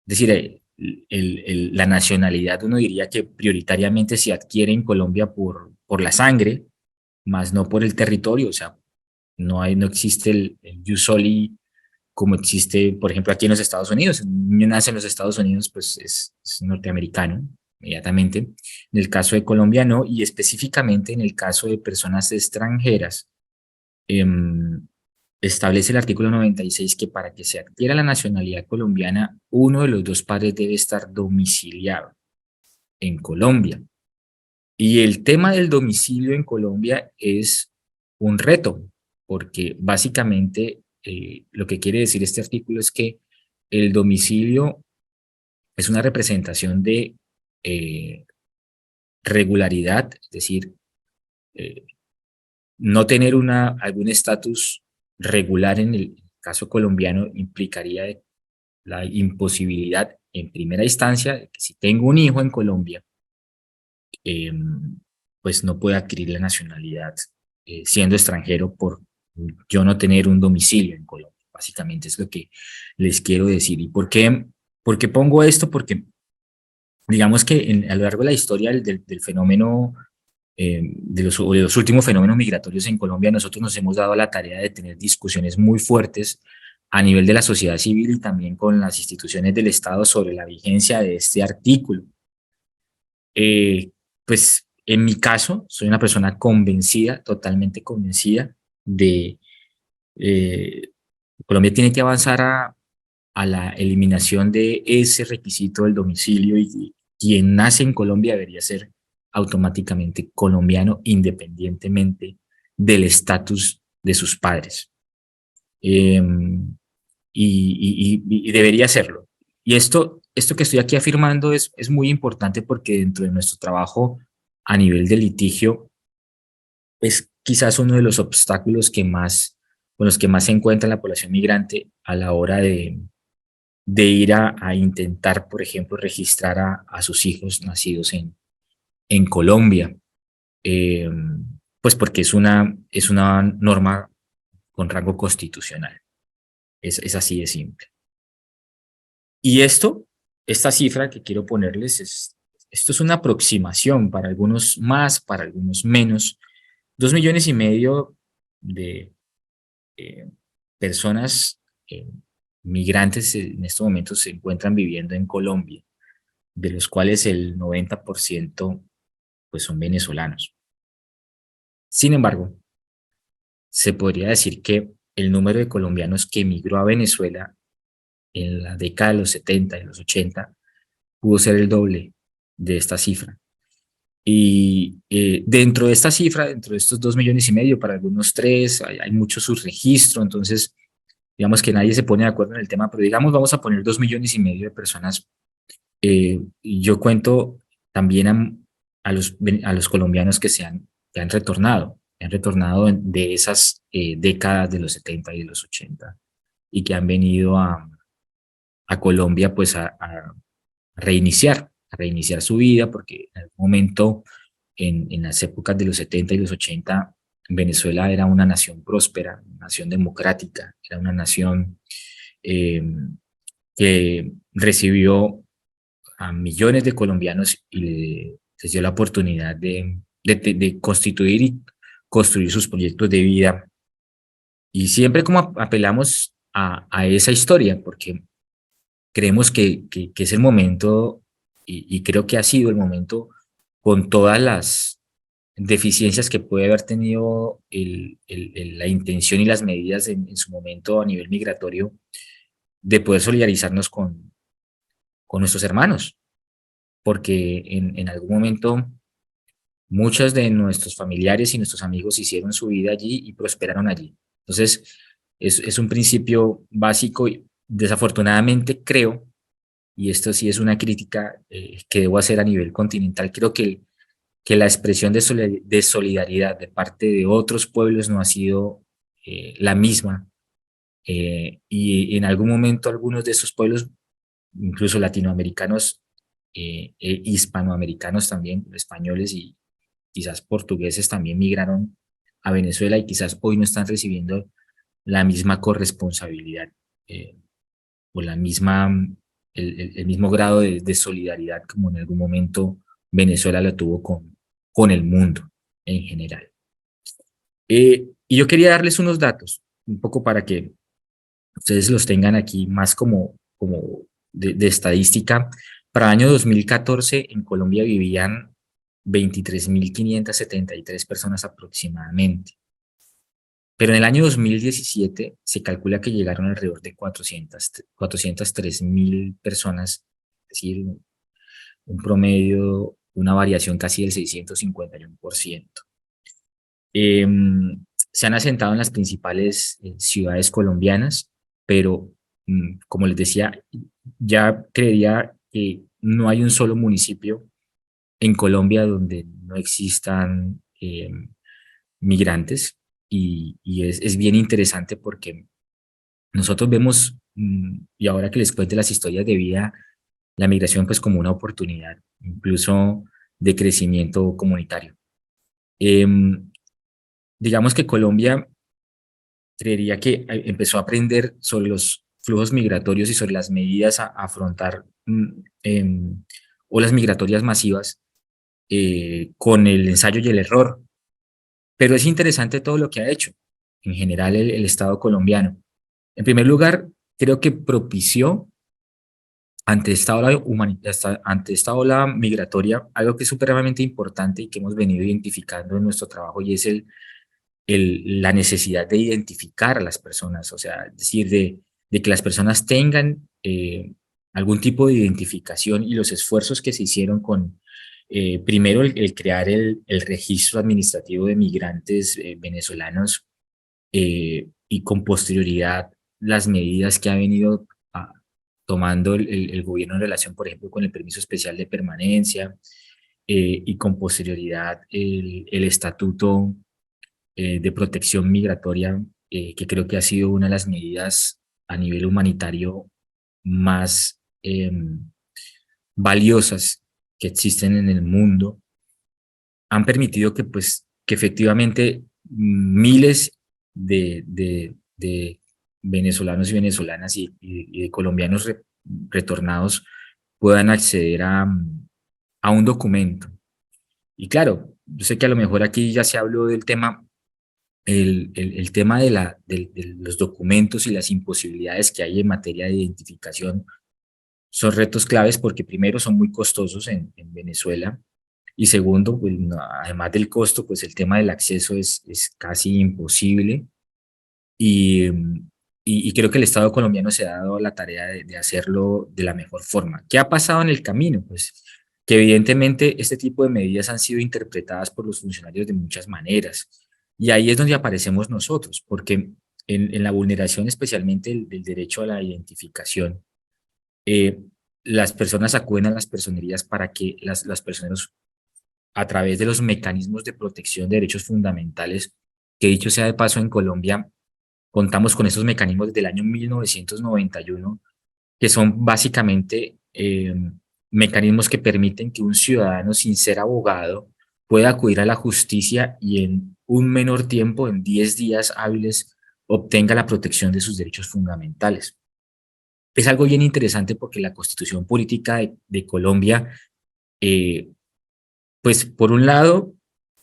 S2: Es decir, la nacionalidad uno diría que prioritariamente se adquiere en Colombia por la sangre, más no por el territorio. O sea, no existe el jus soli como existe, por ejemplo, aquí en los Estados Unidos. Un niño nace en los Estados Unidos, pues es norteamericano inmediatamente. En el caso de Colombia no, y específicamente en el caso de personas extranjeras, eh, establece el artículo 96 que para que se adquiera la nacionalidad colombiana, uno de los dos padres debe estar domiciliado en Colombia. Y el tema del domicilio en Colombia es un reto, porque básicamente lo que quiere decir este artículo es que el domicilio es una representación de eh, regularidad, es decir, eh, no tener algún estatus regular en el caso colombiano implicaría la imposibilidad en primera instancia de que si tengo un hijo en Colombia, eh, pues no puede adquirir la nacionalidad siendo extranjero por yo no tener un domicilio en Colombia. Básicamente es lo que les quiero decir. ¿Y por qué pongo esto? Porque digamos que a lo largo de la historia del fenómeno, de los últimos fenómenos migratorios en Colombia, nosotros nos hemos dado la tarea de tener discusiones muy fuertes a nivel de la sociedad civil y también con las instituciones del Estado sobre la vigencia de este artículo. Eh, pues en mi caso, soy una persona convencida, totalmente convencida de eh, Colombia tiene que avanzar a la eliminación de ese requisito del domicilio y quien nace en Colombia debería ser automáticamente colombiano independientemente del estatus de sus padres. Eh, y debería serlo. Y esto que estoy aquí afirmando es muy importante porque dentro de nuestro trabajo a nivel de litigio es quizás uno de los obstáculos con los que más se encuentra la población migrante a la hora de ir a intentar, por ejemplo, registrar a sus hijos nacidos en Colombia. Eh, pues porque es una norma con rango constitucional. Es así de simple. Y esta cifra que quiero ponerles, esto es una aproximación, para algunos más, para algunos menos. 2,5 millones de eh, personas migrantes en estos momentos se encuentran viviendo en Colombia, de los cuales el 90% pues son venezolanos. Sin embargo, se podría decir que el número de colombianos que emigró a Venezuela en la década de los 70 y los 80 pudo ser el doble de esta cifra. Y dentro de esta cifra, dentro de estos 2,5 millones, para algunos tres, hay mucho subregistro, entonces digamos que nadie se pone de acuerdo en el tema, pero digamos vamos a poner 2,5 millones de personas. Y yo cuento también a los colombianos que han retornado de esas décadas de los 70 y de los 80 y que han venido a Colombia pues a reiniciar su vida, porque en algún momento, en las épocas de los 70 y los 80, Venezuela era una nación próspera, una nación democrática, era una nación eh, que recibió a millones de colombianos y les dio la oportunidad de constituir y construir sus proyectos de vida. Y siempre como apelamos a esa historia, porque creemos que es el momento, y creo que ha sido el momento, con todas las deficiencias que puede haber tenido la intención y las medidas en su momento a nivel migratorio, de poder solidarizarnos con nuestros hermanos, porque en algún momento muchos de nuestros familiares y nuestros amigos hicieron su vida allí y prosperaron allí. Entonces, es un principio básico y desafortunadamente creo y esto sí es una crítica que debo hacer a nivel continental. Creo que la expresión de solidaridad de parte de otros pueblos no ha sido la misma. Y en algún momento algunos de esos pueblos, incluso latinoamericanos, hispanoamericanos también, españoles y quizás portugueses también migraron a Venezuela y quizás hoy no están recibiendo la misma corresponsabilidad eh, o el mismo grado de solidaridad como en algún momento Venezuela lo tuvo con el mundo en general. Y yo quería darles unos datos, un poco para que ustedes los tengan aquí más como de estadística. Para el año 2014 en Colombia vivían 23.573 personas aproximadamente. Pero en el año 2017 se calcula que llegaron alrededor de 403.000 personas, es decir, un promedio, una variación casi del 651%. Eh, Se han asentado en las principales ciudades colombianas, pero como les decía, ya creería que no hay un solo municipio en Colombia donde no existan migrantes y es bien interesante porque nosotros vemos, y ahora que les cuente las historias de vida, la migración pues como una oportunidad, incluso de crecimiento comunitario. Em, digamos que Colombia creería que empezó a aprender sobre los flujos migratorios y sobre las medidas a afrontar olas migratorias masivas con el ensayo y el error. Pero es interesante todo lo que ha hecho en general el Estado colombiano. En primer lugar, creo que propició ante esta ola migratoria algo que es supremamente importante y que hemos venido identificando en nuestro trabajo y es la necesidad de identificar a las personas, o sea, es decir, de que las personas tengan algún tipo de identificación y los esfuerzos que se hicieron con, primero, el crear el registro administrativo de migrantes venezolanos y con posterioridad las medidas que ha venido tomando el gobierno en relación, por ejemplo, con el permiso especial de permanencia y con posterioridad el estatuto de protección migratoria, que creo que ha sido una de las medidas a nivel humanitario más valiosas que existen en el mundo, han permitido que, pues, que efectivamente miles de venezolanos y venezolanas y de colombianos retornados puedan acceder a un documento. Y claro, yo sé que a lo mejor aquí ya se habló del tema, el tema de los documentos y las imposibilidades que hay en materia de identificación son retos claves porque primero son muy costosos en Venezuela y segundo, pues, además del costo, pues el tema del acceso es casi imposible y, y creo que el Estado colombiano se ha dado la tarea de hacerlo de la mejor forma. ¿Qué ha pasado en el camino? Pues que evidentemente este tipo de medidas han sido interpretadas por los funcionarios de muchas maneras y ahí es donde aparecemos nosotros, porque en la vulneración especialmente del derecho a la identificación, eh, las personas acuden a las personerías para que las personas a través de los mecanismos de protección de derechos fundamentales, que dicho sea de paso en Colombia, contamos con esos mecanismos desde el año 1991, que son básicamente mecanismos que permiten que un ciudadano sin ser abogado pueda acudir a la justicia y en un menor tiempo, en 10 días hábiles, obtenga la protección de sus derechos fundamentales. Es algo bien interesante porque la Constitución Política de Colombia, eh, pues por un lado,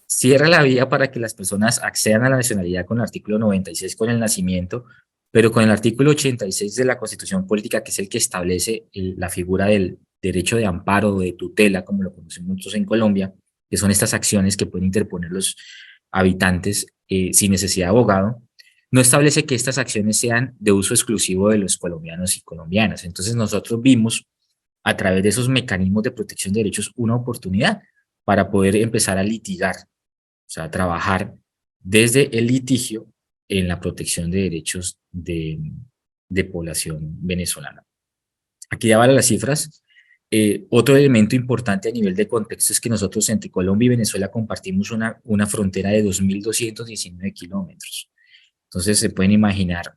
S2: cierra la vía para que las personas accedan a la nacionalidad con el artículo 96 con el nacimiento, pero con el artículo 86 de la Constitución Política, que es el que establece la figura del derecho de amparo o de tutela, como lo conocen muchos en Colombia, que son estas acciones que pueden interponer los habitantes sin necesidad de abogado, no establece que estas acciones sean de uso exclusivo de los colombianos y colombianas. Entonces nosotros vimos a través de esos mecanismos de protección de derechos una oportunidad para poder empezar a litigar, o sea, trabajar desde el litigio en la protección de derechos de población venezolana. Aquí ya vale las cifras. Otro elemento importante a nivel de contexto es que nosotros entre Colombia y Venezuela compartimos una frontera de 2.219 kilómetros. Entonces se pueden imaginar,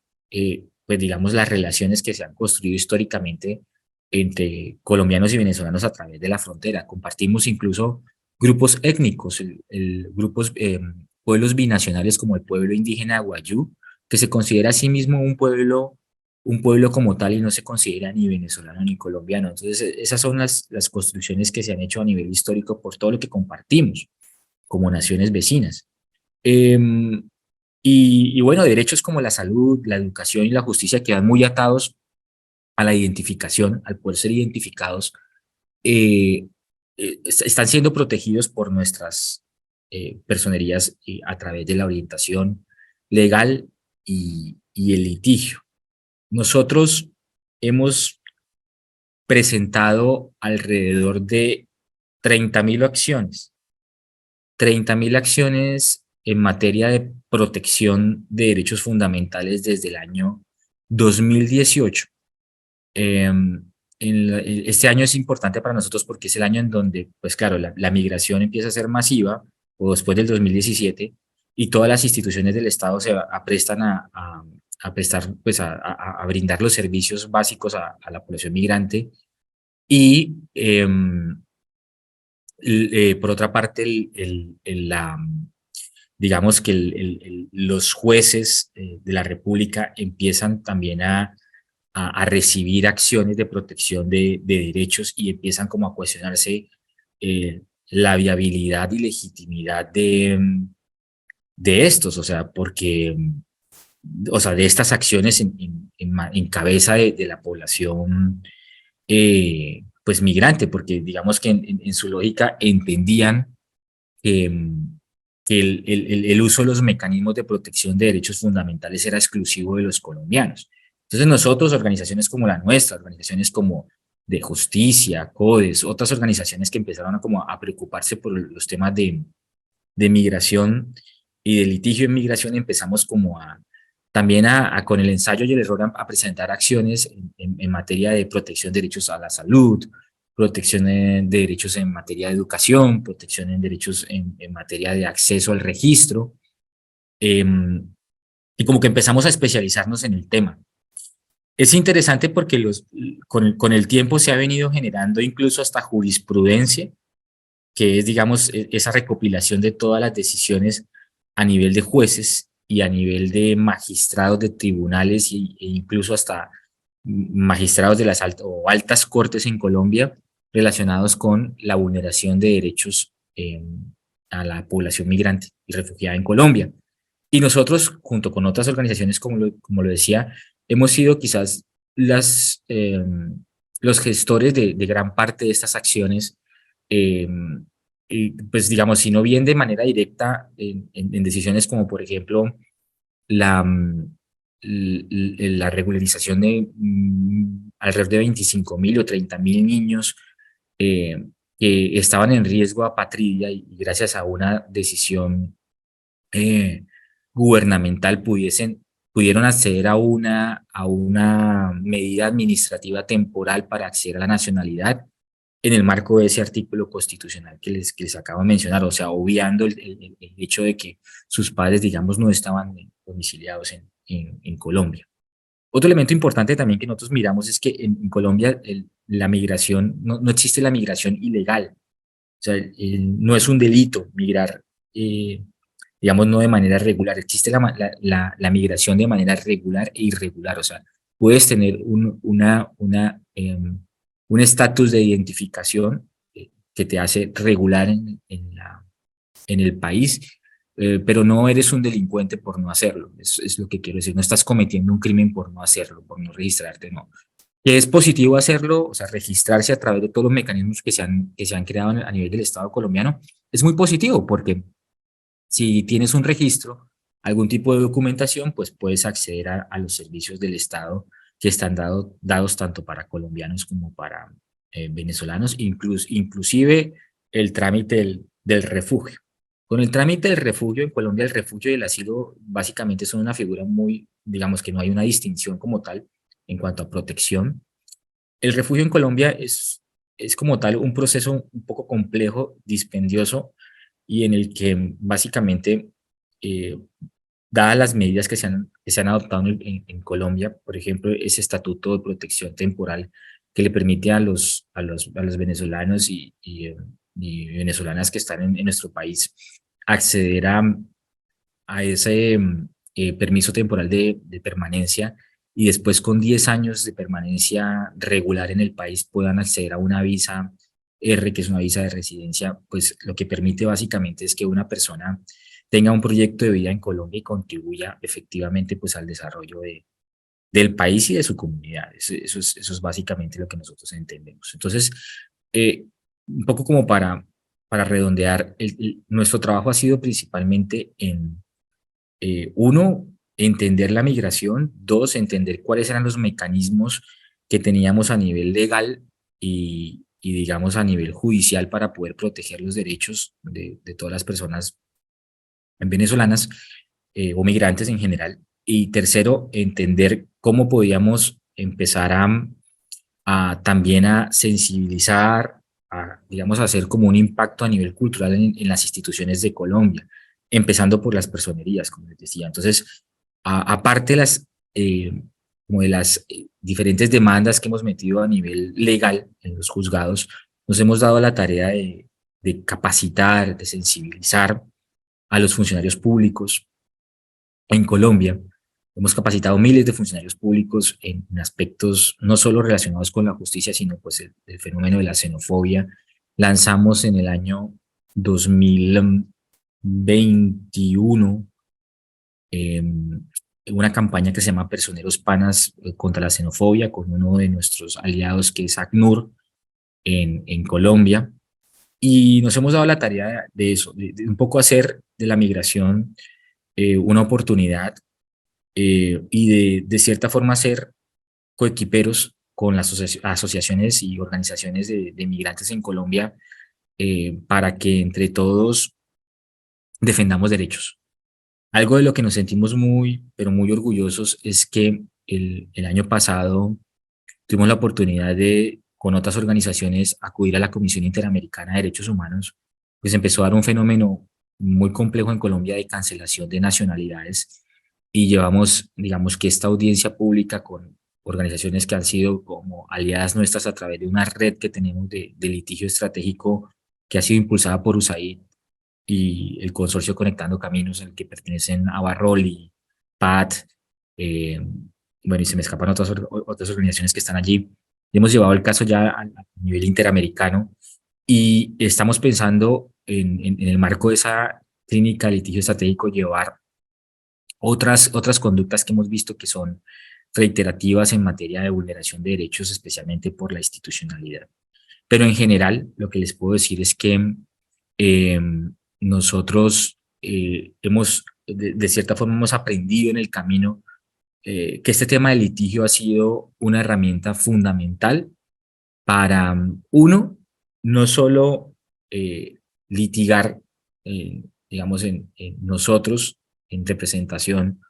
S2: pues digamos, las relaciones que se han construido históricamente entre colombianos y venezolanos a través de la frontera. Compartimos incluso grupos étnicos, grupos, pueblos binacionales como el pueblo indígena Guayú, que se considera a sí mismo un pueblo como tal y no se considera ni venezolano ni colombiano. Entonces, esas son las construcciones que se han hecho a nivel histórico por todo lo que compartimos como naciones vecinas. Em, y bueno, derechos como la salud, la educación y la justicia quedan muy atados a la identificación, al poder ser identificados, eh, están siendo protegidos por nuestras personerías a través de la orientación legal y el litigio. Nosotros hemos presentado alrededor de 30.000 acciones, 30.000 acciones en materia de protección de derechos fundamentales desde el año 2018. Este año es importante para nosotros porque es el año en donde, pues claro, la migración empieza a ser masiva, o después del 2017, y todas las instituciones del Estado se aprestan a prestar, pues a brindar los servicios básicos a la población migrante. Y por otra parte, digamos que los jueces de la República empiezan también a recibir acciones de protección de derechos y empiezan como a cuestionarse la viabilidad y legitimidad de estos, o sea, porque, o sea, de estas acciones en cabeza de la población, pues migrante, porque digamos que en su lógica entendían que, que el uso de los mecanismos de protección de derechos fundamentales era exclusivo de los colombianos. Entonces nosotros, organizaciones como la nuestra, organizaciones como de justicia, CODES, otras organizaciones que empezaron a preocuparse por los temas de migración y de litigio en migración, empezamos como también con el ensayo y el error a presentar acciones en materia de protección de derechos a la salud, protección de derechos en materia de educación, protección en derechos en materia de acceso al registro, eh, y como que empezamos a especializarnos en el tema. Es interesante porque con el tiempo se ha venido generando incluso hasta jurisprudencia, que es, digamos, esa recopilación de todas las decisiones a nivel de jueces y a nivel de magistrados de tribunales e incluso hasta magistrados de las o altas cortes en Colombia relacionados con la vulneración de derechos a la población migrante y refugiada en Colombia. Y nosotros, junto con otras organizaciones, como lo decía, hemos sido quizás los gestores de gran parte de estas acciones, eh, y pues digamos, si no bien de manera directa en decisiones como por ejemplo la, la regularización de alrededor de 25.000 o 30.000 niños que estaban en riesgo de apatridia y gracias a una decisión eh, gubernamental pudieron acceder a una medida administrativa temporal para acceder a la nacionalidad en el marco de ese artículo constitucional que les acabo de mencionar, o sea, obviando el hecho de que sus padres, digamos, no estaban domiciliados en Colombia. Otro elemento importante también que nosotros miramos es que en Colombia la migración, no existe la migración ilegal, o sea, no es un delito migrar, digamos, no de manera regular. Existe la migración de manera regular e irregular. O sea, puedes tener un estatus de identificación que te hace regular en el país, pero no eres un delincuente por no hacerlo. Es lo que quiero decir. No estás cometiendo un crimen por no hacerlo, por no registrarte, no. Que es positivo hacerlo, o sea, registrarse a través de todos los mecanismos que se han creado a nivel del Estado colombiano, es muy positivo porque si tienes un registro, algún tipo de documentación, pues puedes acceder a los servicios del Estado que están dados tanto para colombianos como para venezolanos, inclusive el trámite del refugio. Con el trámite del refugio, en Colombia el refugio y el asilo básicamente son una figura muy, digamos que no hay una distinción como tal en cuanto a protección. El refugio en Colombia es como tal un proceso un poco complejo, dispendioso, y en el que básicamente, eh, dadas las medidas que se han adoptado en Colombia, por ejemplo, ese estatuto de protección temporal que le permite a los venezolanos y venezolanas que están en nuestro país acceder a ese permiso temporal de permanencia, y después con 10 años de permanencia regular en el país puedan acceder a una visa R, que es una visa de residencia, pues lo que permite básicamente es que una persona tenga un proyecto de vida en Colombia y contribuya efectivamente pues al desarrollo del país y de su comunidad. Eso es básicamente lo que nosotros entendemos. Entonces, un poco como para redondear, nuestro trabajo ha sido principalmente en uno, entender la migración; dos, entender cuáles eran los mecanismos que teníamos a nivel legal y digamos a nivel judicial para poder proteger los derechos de todas las personas venezolanas o migrantes en general; y tercero, entender cómo podíamos empezar también a sensibilizar, digamos, a hacer como un impacto a nivel cultural en las instituciones de Colombia, empezando por las personerías, como les decía. Entonces, aparte de como de las diferentes demandas que hemos metido a nivel legal en los juzgados, nos hemos dado la tarea de capacitar, de sensibilizar a los funcionarios públicos en Colombia. Hemos capacitado miles de funcionarios públicos en aspectos no solo relacionados con la justicia, sino pues el fenómeno de la xenofobia. Lanzamos en el año 2021 eh, una campaña que se llama Personeros Panas contra la xenofobia, con uno de nuestros aliados que es ACNUR en Colombia. Y nos hemos dado la tarea de eso, de un poco hacer de la migración una oportunidad, y de cierta forma ser coequiperos con las asociaciones y organizaciones de migrantes en Colombia, para que entre todos defendamos derechos. Algo de lo que nos sentimos muy, pero muy orgullosos es que el año pasado tuvimos la oportunidad de, con otras organizaciones, acudir a la Comisión Interamericana de Derechos Humanos, pues empezó a dar un fenómeno muy complejo en Colombia de cancelación de nacionalidades, y llevamos, digamos que esta audiencia pública con organizaciones que han sido como aliadas nuestras a través de una red que tenemos de litigio estratégico que ha sido impulsada por USAID y el consorcio Conectando Caminos, al que pertenecen a Barroli, PAT, eh, bueno, y se me escapan otras organizaciones que están allí. Hemos llevado el caso ya a nivel interamericano y estamos pensando en el marco de esa clínica de litigio estratégico llevar otras conductas que hemos visto que son reiterativas en materia de vulneración de derechos, especialmente por la institucionalidad. Pero en general, lo que les puedo decir es que eh, nosotros de cierta forma, hemos aprendido en el camino que este tema del litigio ha sido una herramienta fundamental para, uno, no solo litigar, digamos, en nosotros, en representación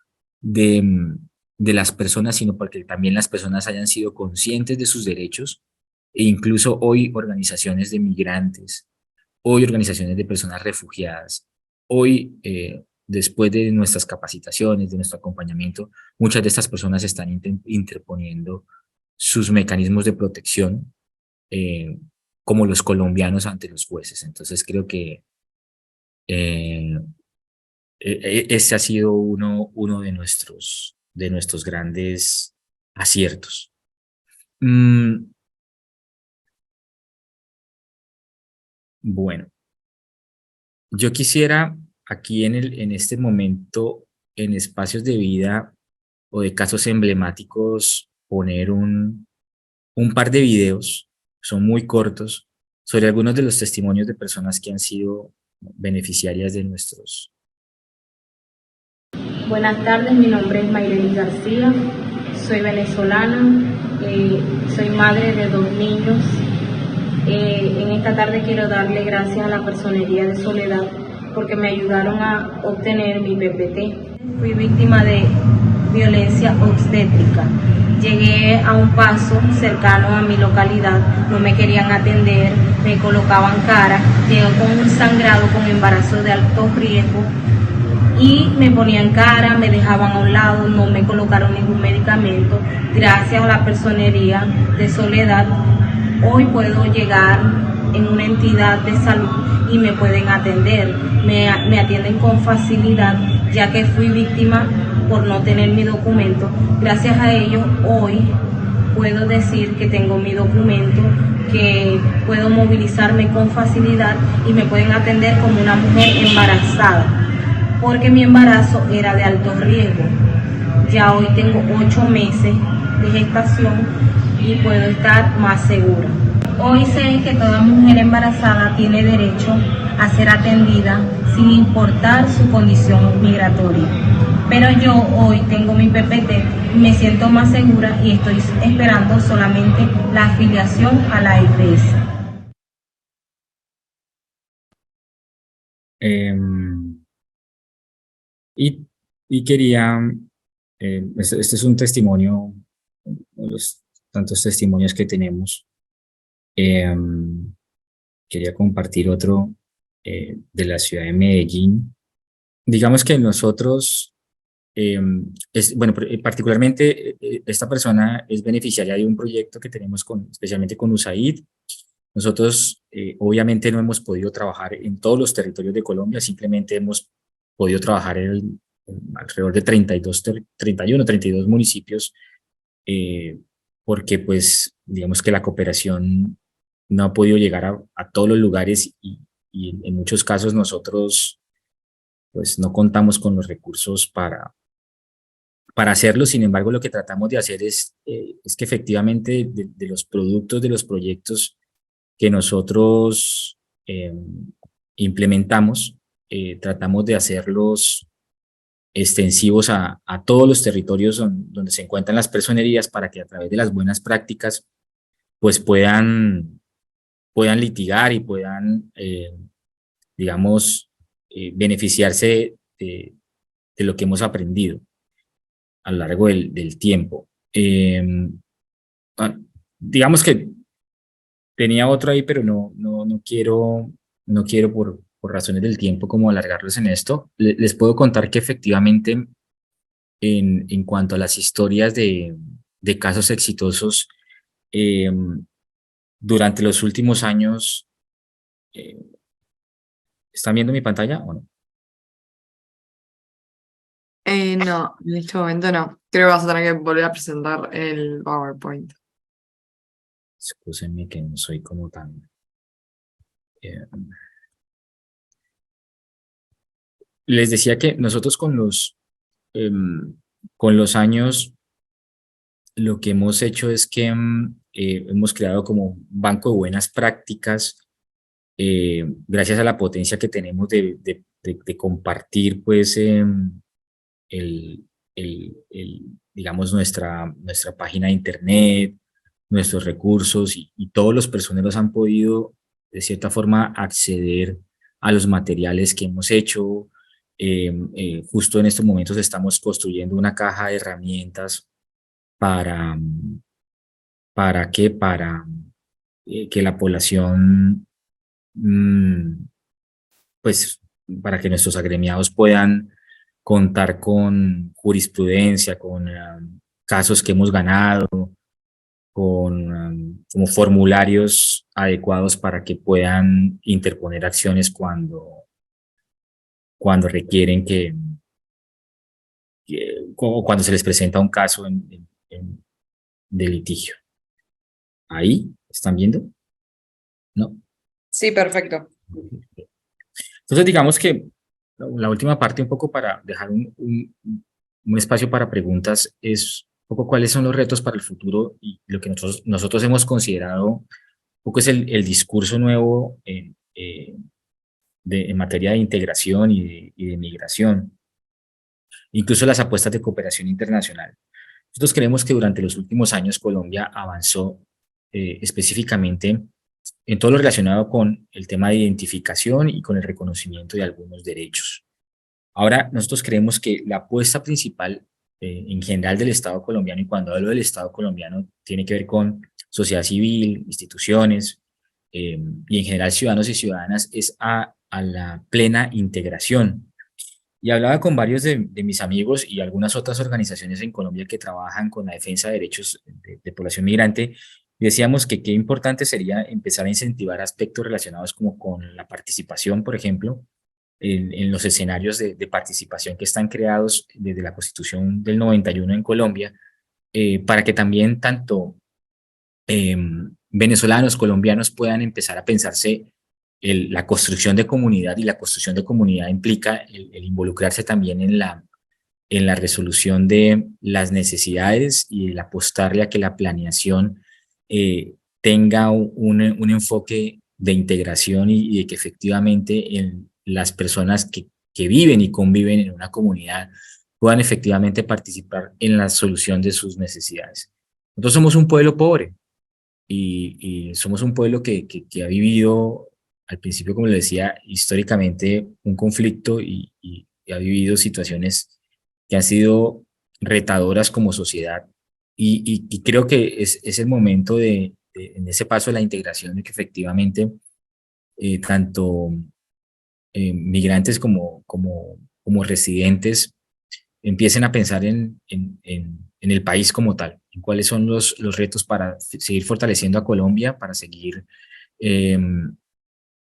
S2: de las personas, sino porque también las personas hayan sido conscientes de sus derechos, e incluso hoy organizaciones de migrantes, hoy organizaciones de personas refugiadas, hoy, después de nuestras capacitaciones, de nuestro acompañamiento, muchas de estas personas están interponiendo sus mecanismos de protección, eh, como los colombianos ante los jueces. Entonces creo que eh, ese ha sido uno de nuestros grandes aciertos. Mm, bueno, yo quisiera aquí en este momento, en espacios de vida o de casos emblemáticos, poner un par de videos, son muy cortos, sobre algunos de los testimonios de personas que han sido beneficiarias de nuestros.
S3: Buenas tardes, mi nombre es Mayreli García, soy venezolana, soy madre de 2 niños. En esta tarde quiero darle gracias a la Personería de Soledad porque me ayudaron a obtener mi PPT. Fui víctima de violencia obstétrica. Llegué a un paso cercano a mi localidad, no me querían atender, me colocaban cara, llegué con un sangrado con embarazo de alto riesgo y me ponían cara, me dejaban a un lado, no me colocaron ningún medicamento. Gracias a la personería de Soledad, hoy puedo llegar en una entidad de salud y me pueden atender, me atienden con facilidad, ya que fui víctima por no tener mi documento. Gracias a ellos hoy puedo decir que tengo mi documento, que puedo movilizarme con facilidad y me pueden atender como una mujer embarazada, porque mi embarazo era de alto riesgo. Ya hoy tengo 8 meses de gestación y puedo estar más segura. Hoy sé que toda mujer embarazada tiene derecho a ser atendida sin importar su condición migratoria. Pero yo hoy tengo mi PPT, me siento más segura y estoy esperando solamente la afiliación a la EPS.
S2: Y quería, este es un testimonio, uno de los tantos testimonios que tenemos. Quería compartir otro de la ciudad de Medellín. Digamos que nosotros, bueno, particularmente esta persona es beneficiaria de un proyecto que tenemos especialmente con USAID. Nosotros obviamente no hemos podido trabajar en todos los territorios de Colombia, simplemente hemos podido trabajar en alrededor de 31, 32 municipios, porque pues digamos que la cooperación no ha podido llegar a todos los lugares y en muchos casos nosotros pues no contamos con los recursos para hacerlo. Sin embargo, lo que tratamos de hacer es que efectivamente de los productos, de los proyectos que nosotros implementamos, tratamos de hacerlos extensivos a todos los territorios donde se encuentran las personerías, para que a través de las buenas prácticas pues puedan litigar y puedan, digamos, beneficiarse de lo que hemos aprendido a lo largo del tiempo. Digamos que tenía otro ahí, pero no quiero por razones del tiempo como alargarlos en esto. Les puedo contar que efectivamente en cuanto a las historias de casos exitosos, durante los últimos años, ¿están viendo mi pantalla o no?
S1: No, en este momento no. Creo que vas a tener que volver a presentar el PowerPoint.
S2: Excúsenme que no soy como tan... les decía que nosotros con los años lo que hemos hecho es que hemos creado como un banco de buenas prácticas, gracias a la potencia que tenemos de compartir pues digamos nuestra página de internet, nuestros recursos, y todos los personeros han podido de cierta forma acceder a los materiales que hemos hecho. Justo en estos momentos estamos construyendo una caja de herramientas para que la población, pues para que nuestros agremiados puedan contar con jurisprudencia, con casos que hemos ganado, con como formularios adecuados para que puedan interponer acciones cuando requieren o cuando se les presenta un caso de litigio. ¿Ahí? ¿Están viendo? ¿No?
S1: Sí, perfecto.
S2: Entonces, digamos que la última parte, un poco para dejar un espacio para preguntas, es un poco cuáles son los retos para el futuro, y lo que nosotros hemos considerado un poco es el discurso nuevo en materia de integración y de migración, incluso las apuestas de cooperación internacional. Nosotros creemos que durante los últimos años Colombia avanzó específicamente en todo lo relacionado con el tema de identificación y con el reconocimiento de algunos derechos. Ahora, nosotros creemos que la apuesta principal en general del Estado colombiano, y cuando hablo del Estado colombiano tiene que ver con sociedad civil, instituciones, y en general ciudadanos y ciudadanas, es a la plena integración. Y hablaba con varios de mis amigos y algunas otras organizaciones en Colombia que trabajan con la defensa de derechos de población migrante, y decíamos que qué importante sería empezar a incentivar aspectos relacionados como con la participación, por ejemplo, en los escenarios de participación que están creados desde la Constitución del 91 en Colombia, para que también tanto venezolanos, colombianos puedan empezar a pensarse la construcción de comunidad, y la construcción de comunidad implica el involucrarse también en la resolución de las necesidades y el apostarle a que la planeación tenga un enfoque de integración, y de que efectivamente las personas que viven y conviven en una comunidad puedan efectivamente participar en la solución de sus necesidades. Nosotros somos un pueblo pobre, y somos un pueblo que ha vivido, al principio, como le decía, históricamente un conflicto, y ha vivido situaciones que han sido retadoras como sociedad, y creo que es el momento en ese paso de la integración, de que efectivamente tanto migrantes como residentes empiecen a pensar en el país como tal, en cuáles son los retos para seguir fortaleciendo a Colombia, para seguir eh,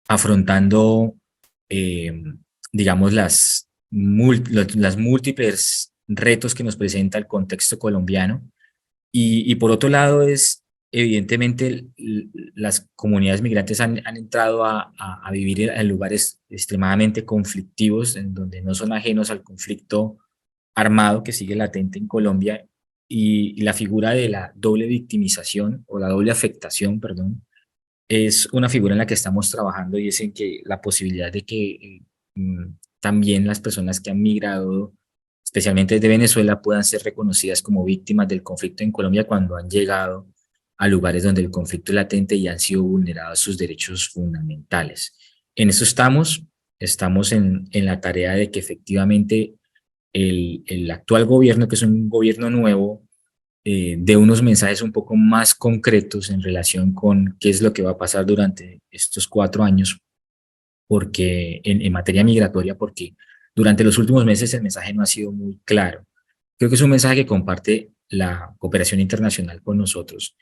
S2: afrontando, eh, digamos, las múltiples retos que nos presenta el contexto colombiano. Y por otro lado evidentemente, las comunidades migrantes han entrado a vivir en lugares extremadamente conflictivos, en donde no son ajenos al conflicto armado que sigue latente en Colombia, y la figura de la doble victimización, o la doble afectación, perdón, es una figura en la que estamos trabajando, y es en que la posibilidad de que también las personas que han migrado, especialmente desde Venezuela, puedan ser reconocidas como víctimas del conflicto en Colombia cuando han llegado a lugares donde el conflicto es latente y han sido vulnerados sus derechos fundamentales. En eso estamos en la tarea de que efectivamente el actual gobierno, que es un gobierno nuevo, de unos mensajes un poco más concretos en relación con qué es lo que va a pasar durante estos 4 años, porque en materia migratoria, porque durante los últimos meses el mensaje no ha sido muy claro. Creo que es un mensaje que comparte la cooperación internacional con nosotros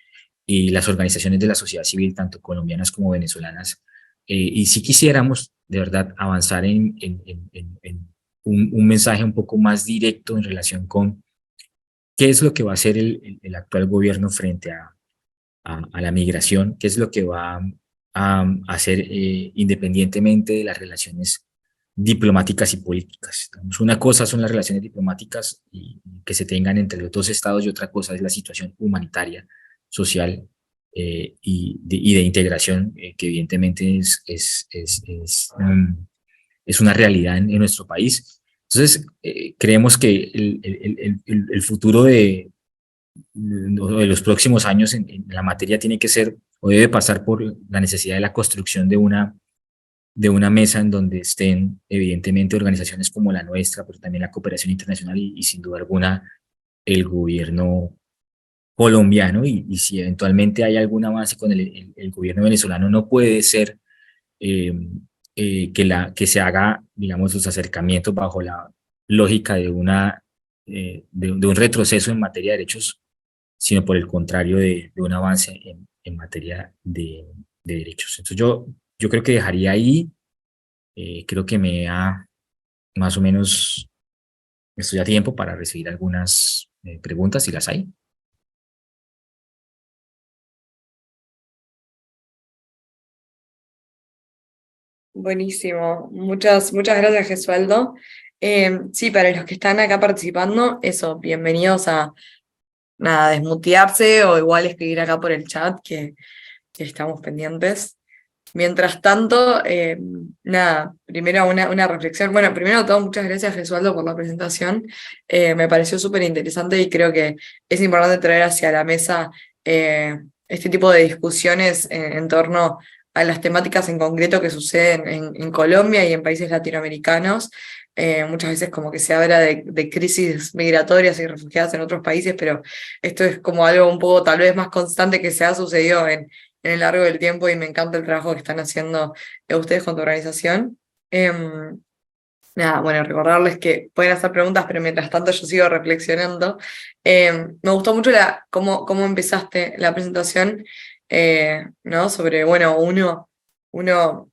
S2: y las organizaciones de la sociedad civil, tanto colombianas como venezolanas, y si quisiéramos de verdad avanzar en un mensaje un poco más directo en relación con qué es lo que va a hacer el actual gobierno frente a la migración, qué es lo que va a hacer independientemente de las relaciones diplomáticas y políticas. Una cosa son las relaciones diplomáticas y que se tengan entre los dos estados, y otra cosa es la situación humanitaria, social, y de integración, que evidentemente es una realidad en nuestro país. Entonces, creemos que el futuro de los próximos años en la materia tiene que ser, o debe pasar por, la necesidad de la construcción de una mesa en donde estén evidentemente organizaciones como la nuestra, pero también la cooperación internacional, y sin duda alguna el gobierno colombiano, y si eventualmente hay algún avance con el gobierno venezolano, no puede ser eh, que se haga, digamos, los acercamientos bajo la lógica de un retroceso en materia de derechos, sino por el contrario de un avance en materia de derechos. Entonces yo creo que dejaría ahí. Creo que más o menos estoy a tiempo para recibir algunas preguntas, si las hay.
S1: Buenísimo, muchas gracias, Gesualdo. Sí, para los que están acá participando, eso, bienvenidos a nada, desmutearse o igual escribir acá por el chat que estamos pendientes. Mientras tanto, nada, primero una reflexión. Bueno, primero de todo, muchas gracias, Gesualdo, por la presentación. Me pareció súper interesante y creo que es importante traer hacia la mesa este tipo de discusiones en torno a las temáticas en concreto que suceden en Colombia y en países latinoamericanos. Muchas veces como que se habla de crisis migratorias y refugiadas en otros países, pero esto es como algo un poco tal vez más constante que se ha sucedido en el largo del tiempo y me encanta el trabajo que están haciendo ustedes con tu organización. Nada, bueno, recordarles que pueden hacer preguntas, pero mientras tanto yo sigo reflexionando. Me gustó mucho cómo empezaste la presentación, ¿no? Sobre, bueno, uno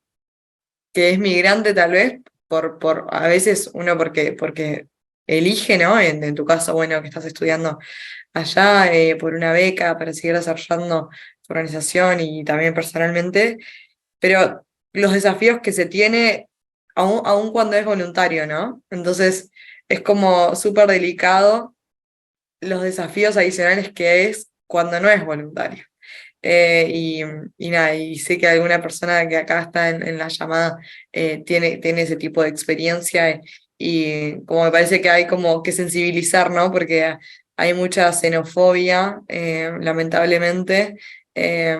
S1: que es migrante tal vez, a veces uno porque elige, ¿no? En tu caso, bueno, que estás estudiando allá por una beca para seguir desarrollando tu organización y también personalmente, pero los desafíos que se tiene, aun cuando es voluntario, ¿no? Entonces es como súper delicado los desafíos adicionales que es cuando no es voluntario. Y nada, y sé que alguna persona que acá está en la llamada tiene ese tipo de experiencia y como me parece que hay como que sensibilizar, ¿no? Porque hay mucha xenofobia, lamentablemente, eh,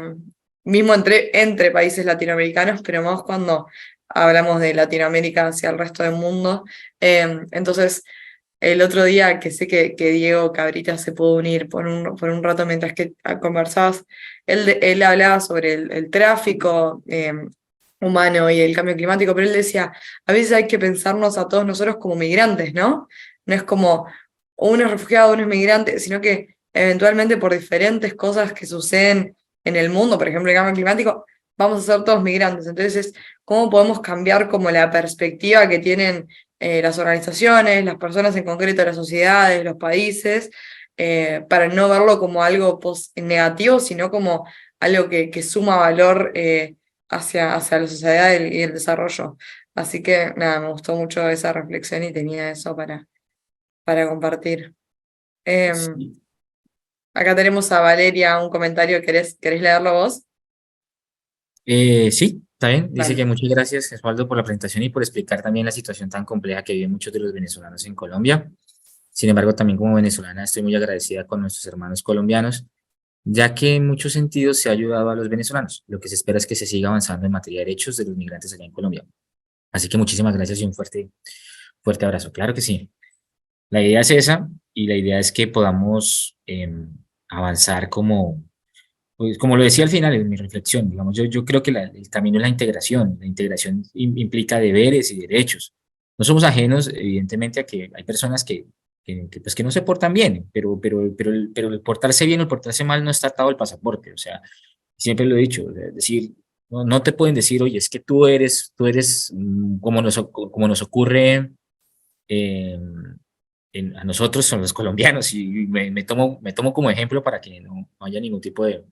S1: mismo entre países latinoamericanos, pero más cuando hablamos de Latinoamérica hacia el resto del mundo. Entonces, el otro día que sé que Diego Cabrita se pudo unir por un rato mientras que conversabas, él hablaba sobre el tráfico humano y el cambio climático, pero él decía, a veces hay que pensarnos a todos nosotros como migrantes, ¿no? No es como uno es refugiado, uno es migrante, sino que eventualmente por diferentes cosas que suceden en el mundo, por ejemplo el cambio climático, vamos a ser todos migrantes. Entonces, ¿cómo podemos cambiar como la perspectiva que tienen las organizaciones, las personas en concreto, las sociedades, los países, para no verlo como algo negativo, sino como algo que suma valor hacia la sociedad y el desarrollo? Así que nada, me gustó mucho esa reflexión y tenía eso para compartir. Em,
S2: Sí.
S1: Acá tenemos a Valeria, un comentario, ¿querés leerlo vos?
S2: Sí, está bien. Dice que
S1: Dale.
S2: muchas gracias, Osvaldo, por la presentación y por explicar también la situación tan compleja que viven muchos de los venezolanos en Colombia. Sin embargo, también como venezolana estoy muy agradecida con nuestros hermanos colombianos, ya que en muchos sentidos se ha ayudado a los venezolanos. Lo que se espera es que se siga avanzando en materia de derechos de los migrantes allá en Colombia. Así que muchísimas gracias y un fuerte, fuerte abrazo. Claro que sí. La idea es esa y la idea es que podamos avanzar como, pues, como lo decía al final en mi reflexión, digamos, yo creo que el camino es la integración. La integración implica deberes y derechos. No somos ajenos, evidentemente, a que hay personas pues, que no se portan bien, pero el portarse bien o el portarse mal no está atado al pasaporte. O sea, siempre lo he dicho, es decir, no te pueden decir, oye, es que tú eres como nos ocurre eh, a nosotros, son los colombianos, y me tomo como ejemplo para que no haya ningún tipo de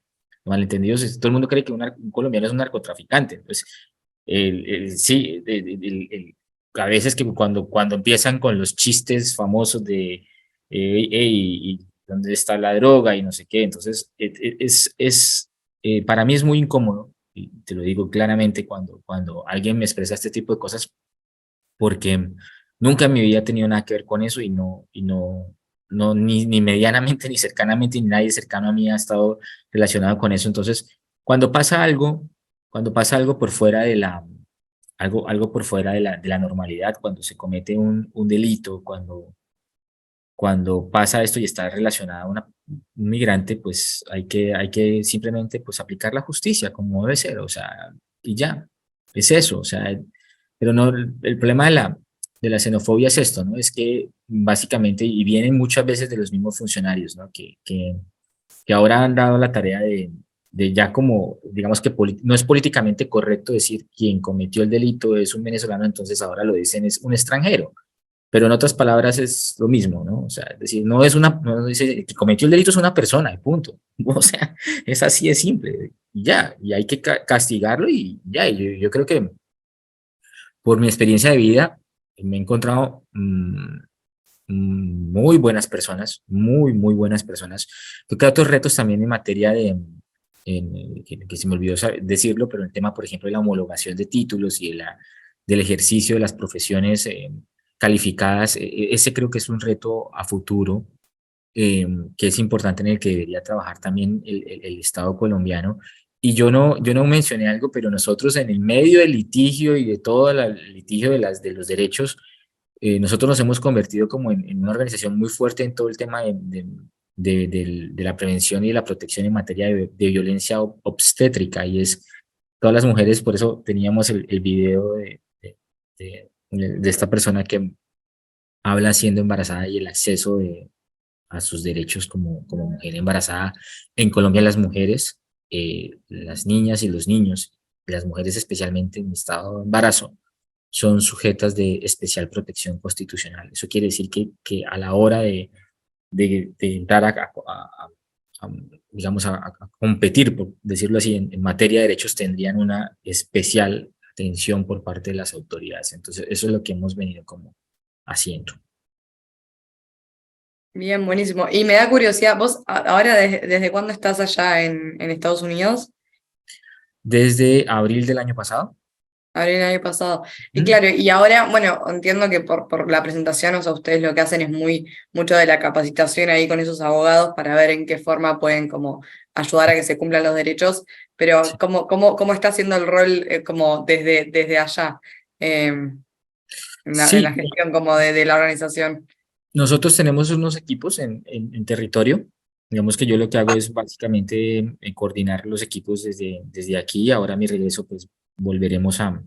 S2: malentendidos. Todo el mundo cree que un colombiano es un narcotraficante. Pues sí, a veces que cuando empiezan con los chistes famosos de, "Ey, ¿y dónde está la droga?" y no sé qué, entonces para mí es muy incómodo, y te lo digo claramente, cuando alguien me expresa este tipo de cosas, porque nunca en mi vida he tenido nada que ver con eso y no, ni medianamente, ni cercanamente, ni nadie cercano a mí ha estado relacionado con eso. Entonces, cuando pasa algo, cuando pasa algo por fuera algo por fuera de la normalidad, cuando se comete un delito, cuando pasa esto y está relacionada a un migrante, pues hay que simplemente pues aplicar la justicia como debe ser, o sea, y ya, es eso, o sea, pero no, el problema de la xenofobia es esto, ¿no? Es que básicamente, y vienen muchas veces de los mismos funcionarios, ¿no? Que ahora han dado la tarea de ya como, digamos que no es políticamente correcto decir quien cometió el delito es un venezolano, entonces ahora lo dicen es un extranjero, pero en otras palabras es lo mismo, ¿no? O sea, es decir, no dice, el que cometió el delito es una persona, y punto. O sea, es así de simple, y ya, y hay que castigarlo y ya, y yo creo que por mi experiencia de vida me he encontrado muy buenas personas, muy, muy buenas personas. Creo que hay otros retos también en materia que se me olvidó decirlo, pero el tema, por ejemplo, de la homologación de títulos y del ejercicio de las profesiones calificadas, ese creo que es un reto a futuro, que es importante, en el que debería trabajar también el Estado colombiano, yo no mencioné algo, pero nosotros en el medio del litigio y de todo el litigio de los derechos, nosotros nos hemos convertido como en una organización muy fuerte en todo el tema de la prevención y de la protección en materia de violencia obstétrica, y es todas las mujeres. Por eso teníamos el video de esta persona que habla siendo embarazada y el acceso a sus derechos como mujer embarazada. En Colombia las mujeres, las niñas y los niños, las mujeres especialmente en estado de embarazo, son sujetas de especial protección constitucional. Eso quiere decir que a la hora de entrar a, digamos, a competir, por decirlo así, en materia de derechos, tendrían una especial atención por parte de las autoridades. Entonces, eso es lo que hemos venido como haciendo.
S1: Bien, buenísimo. Y me da curiosidad, vos ahora desde cuándo estás allá en Estados Unidos?
S2: Desde abril del año pasado.
S1: Abril del año pasado. Y
S2: ¿Mm?
S1: claro, y ahora, bueno, entiendo que por la presentación, o sea, ustedes lo que hacen es mucho de la capacitación ahí con esos abogados para ver en qué forma pueden como ayudar a que se cumplan los derechos, pero ¿cómo está haciendo el rol como desde allá, en la
S2: Sí,
S1: gestión como de la organización?
S2: nosotros tenemos unos equipos en territorio. Digamos que yo lo que hago es básicamente coordinar los equipos desde aquí. Ahora a mi regreso, pues volveremos a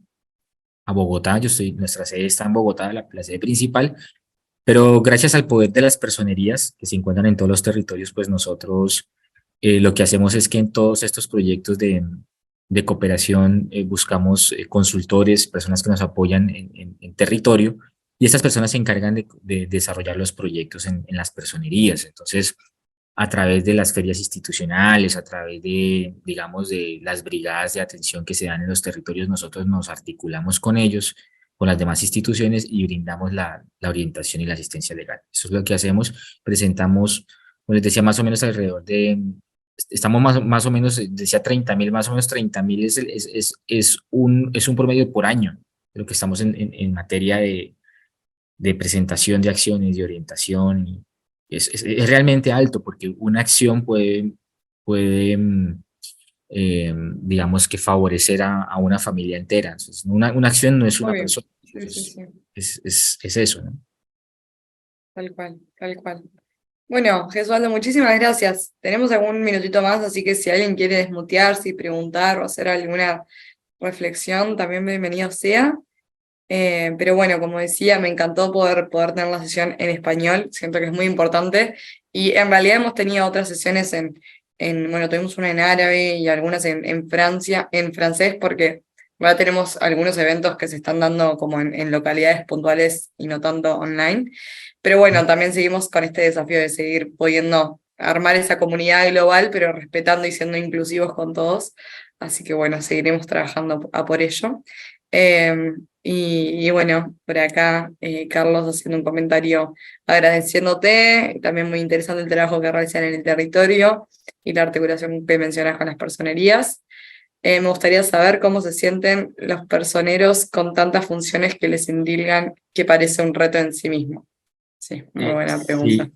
S2: Bogotá. Nuestra sede está en Bogotá, la sede principal, pero gracias al poder de las personerías que se encuentran en todos los territorios, pues nosotros lo que hacemos es que en todos estos proyectos de cooperación buscamos consultores, personas que nos apoyan en territorio, y estas personas se encargan de desarrollar los proyectos en las personerías. Entonces, a través de las ferias institucionales, a través digamos, de las brigadas de atención que se dan en los territorios, nosotros nos articulamos con ellos, con las demás instituciones, y brindamos la orientación y la asistencia legal. Eso es lo que hacemos. Presentamos, como les decía, más o menos alrededor estamos más o menos, decía 30.000, más o menos 30.000 es un promedio por año, lo que estamos en materia de presentación de acciones, de orientación. Y es realmente alto, porque una acción puede, digamos, que favorecer a una familia entera. Entonces, una acción no es una
S1: Obvio.
S2: persona,
S1: Sí, sí, sí.
S2: es eso, ¿no?
S1: Tal cual, tal cual. Bueno, Gesualdo, muchísimas gracias. Tenemos algún minutito más, así que si alguien quiere desmutearse y preguntar o hacer alguna reflexión, también bienvenido sea. Pero bueno, como decía, me encantó poder tener la sesión en español, siento que es muy importante. Y en realidad hemos tenido otras sesiones bueno, tuvimos una en árabe y algunas en Francia, en francés, porque ahora tenemos algunos eventos que se están dando como en localidades puntuales y no tanto online. Pero bueno, también seguimos con este desafío de seguir pudiendo armar esa comunidad global, pero respetando y siendo inclusivos con todos. Así que bueno, seguiremos trabajando a por ello. Y bueno, por acá Carlos haciendo un comentario agradeciéndote, también muy interesante el trabajo que realizan en el territorio y la articulación que mencionas con las personerías. Me gustaría saber cómo se sienten los personeros con tantas funciones que les indilgan, que parece un reto en sí mismo. Sí, muy buena pregunta.
S2: Sí,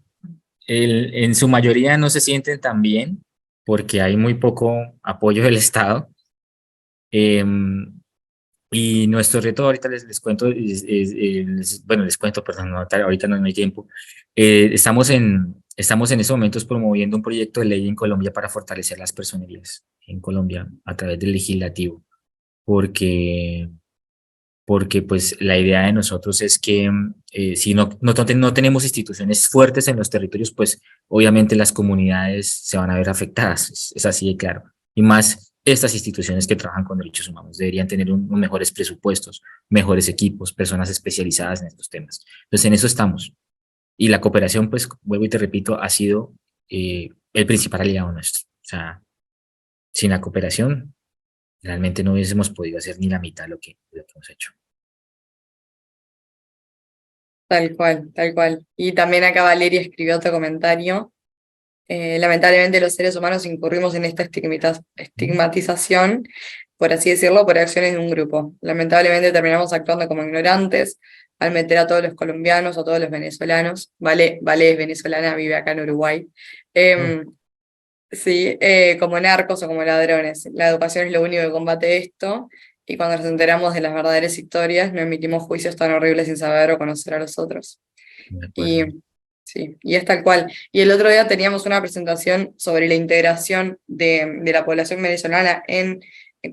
S2: en su mayoría no se sienten tan bien porque hay muy poco apoyo del Estado. Em, y nuestro reto ahorita les cuento, bueno, les cuento, perdón, ahorita no hay tiempo. Estamos en estos momentos promoviendo un proyecto de ley en Colombia para fortalecer las personerías en Colombia a través del legislativo, porque pues la idea de nosotros es que si no tenemos instituciones fuertes en los territorios, pues obviamente las comunidades se van a ver afectadas, es así de claro. Y más estas instituciones que trabajan con derechos humanos deberían tener mejores presupuestos, mejores equipos, personas especializadas en estos temas. Entonces en eso estamos. Y la cooperación, pues vuelvo y te repito, ha sido el principal aliado nuestro. O sea, sin la cooperación realmente no hubiésemos podido hacer ni la mitad de lo que hemos hecho.
S1: Tal cual, tal cual. Y también acá Valeria escribió otro comentario. Lamentablemente los seres humanos incurrimos en esta estigmatización, por así decirlo, por acciones de un grupo. Lamentablemente terminamos actuando como ignorantes al meter a todos los colombianos o a todos los venezolanos. Vale es venezolana, vive acá en Uruguay.
S2: Oh.
S1: Sí, como narcos o como ladrones. La educación es lo único que combate esto, y cuando nos enteramos de las verdaderas historias, no emitimos juicios tan horribles sin saber o conocer a los otros.
S2: De
S1: Y
S2: acuerdo.
S1: sí, y es tal cual. Y el otro día teníamos una presentación sobre la integración de la población venezolana en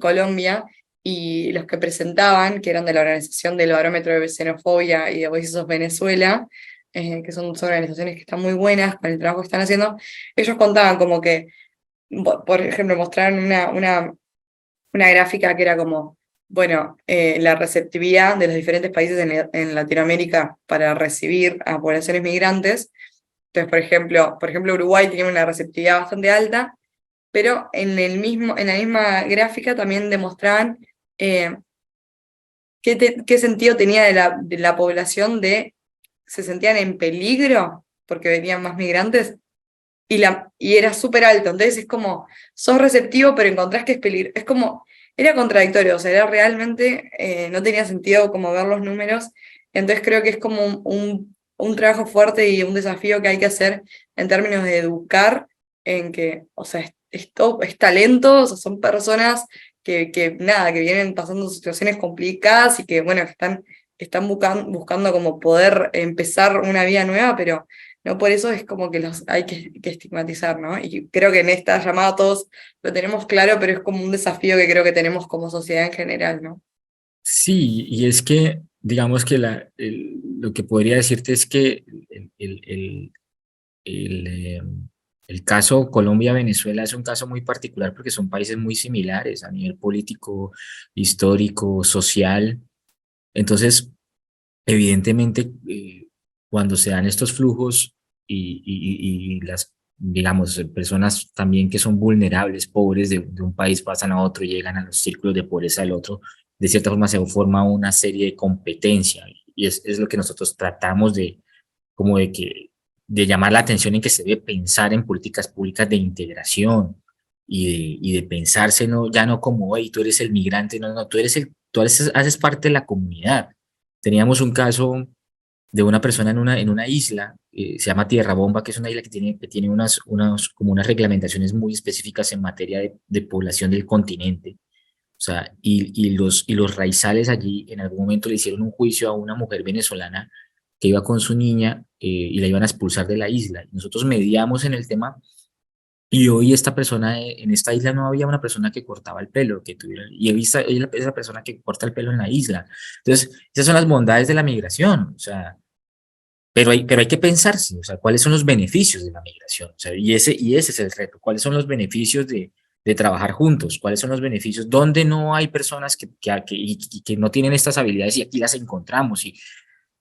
S1: Colombia, y los que presentaban, que eran de la organización del Barómetro de Xenofobia y de Voices of Venezuela, que son dos organizaciones que están muy buenas con el trabajo que están haciendo, ellos contaban como que, por ejemplo, mostraron una gráfica que era como, bueno, la receptividad de los diferentes países en Latinoamérica para recibir a poblaciones migrantes. Entonces, por ejemplo, Uruguay tiene una receptividad bastante alta, pero en la misma gráfica también demostraban eh, qué sentido tenía de la población se sentían en peligro porque venían más migrantes, y era súper alto. Entonces es como, sos receptivo, pero encontrás que es peligro. Es como, era contradictorio, o sea, era realmente, no tenía sentido como ver los números. Entonces creo que es como un trabajo fuerte y un desafío que hay que hacer en términos de educar, en que, o sea, es talento, o sea, son personas nada, que vienen pasando situaciones complicadas y que, bueno, están buscando como poder empezar una vida nueva, pero no por eso es como que los hay que estigmatizar, ¿no? Y creo que en esta llamada todos lo tenemos claro, pero es como un desafío que creo que tenemos como sociedad en general, ¿no?
S2: Sí, y es que, digamos que lo que podría decirte es que el, eh, el caso Colombia-Venezuela es un caso muy particular porque son países muy similares a nivel político, histórico, social. Entonces, evidentemente, cuando se dan estos flujos y las, digamos, personas también que son vulnerables, pobres de un país pasan a otro y llegan a los círculos de pobreza del otro, de cierta forma se forma una serie de competencia y es lo que nosotros tratamos de, como de que, de llamar la atención en que se debe pensar en políticas públicas de integración y de pensarse no, ya no como, hey, tú eres el migrante, no, no, haces parte de la comunidad. Teníamos un caso de una persona en una isla, se llama Tierra Bomba, que es una isla que tiene como unas reglamentaciones muy específicas en materia de población del continente. O sea, y los raizales allí en algún momento le hicieron un juicio a una mujer venezolana que iba con su niña y la iban a expulsar de la isla. Nosotros mediamos en el tema y hoy esta persona, en esta isla no había una persona que cortaba el pelo, que tuviera, y he visto esa persona que corta el pelo en la isla. Entonces, esas son las bondades de la migración, o sea, pero hay que pensarse, o sea, cuáles son los beneficios de la migración, o sea, y ese es el reto, cuáles son los beneficios de trabajar juntos, cuáles son los beneficios, donde no hay personas que no tienen estas habilidades y aquí las encontramos, y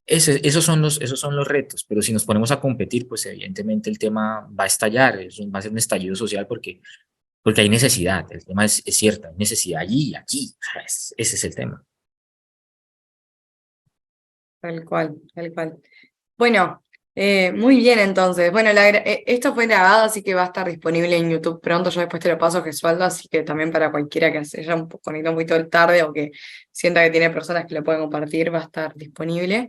S2: esos son los retos, pero si nos ponemos a competir, pues evidentemente el tema va a estallar, va a ser un estallido social porque hay necesidad, el tema es cierto, hay necesidad allí y aquí, o sea, ese es el tema.
S1: Tal cual, tal cual. Bueno, muy bien entonces. Bueno, esto fue grabado, así que va a estar disponible en YouTube pronto. Yo después te lo paso, Gesualdo, así que también para cualquiera que se haya conectado un poquito tarde o que sienta que tiene personas que lo pueden compartir, va a estar disponible.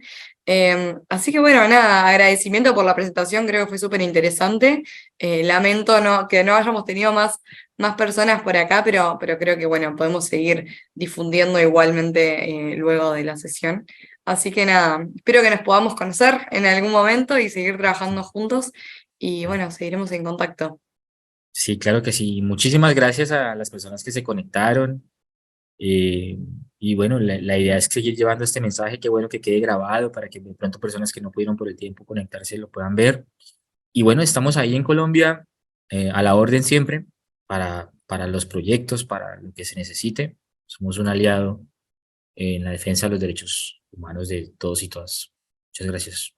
S1: Así que bueno, nada, agradecimiento por la presentación, creo que fue súper interesante. Lamento que no hayamos tenido más personas por acá, pero creo que bueno, podemos seguir difundiendo igualmente luego de la sesión. Así que nada, espero que nos podamos conocer en algún momento y seguir trabajando juntos. Y bueno, seguiremos en contacto.
S2: Sí, claro que sí. Muchísimas gracias a las personas que se conectaron. eh, y bueno, la idea es seguir llevando este mensaje, qué bueno que quede grabado para que de pronto personas que no pudieron por el tiempo conectarse lo puedan ver. Y bueno, estamos ahí en Colombia, a la orden siempre, para los proyectos, para lo que se necesite. Somos un aliado en la defensa de los derechos humanos de todos y todas. Muchas gracias.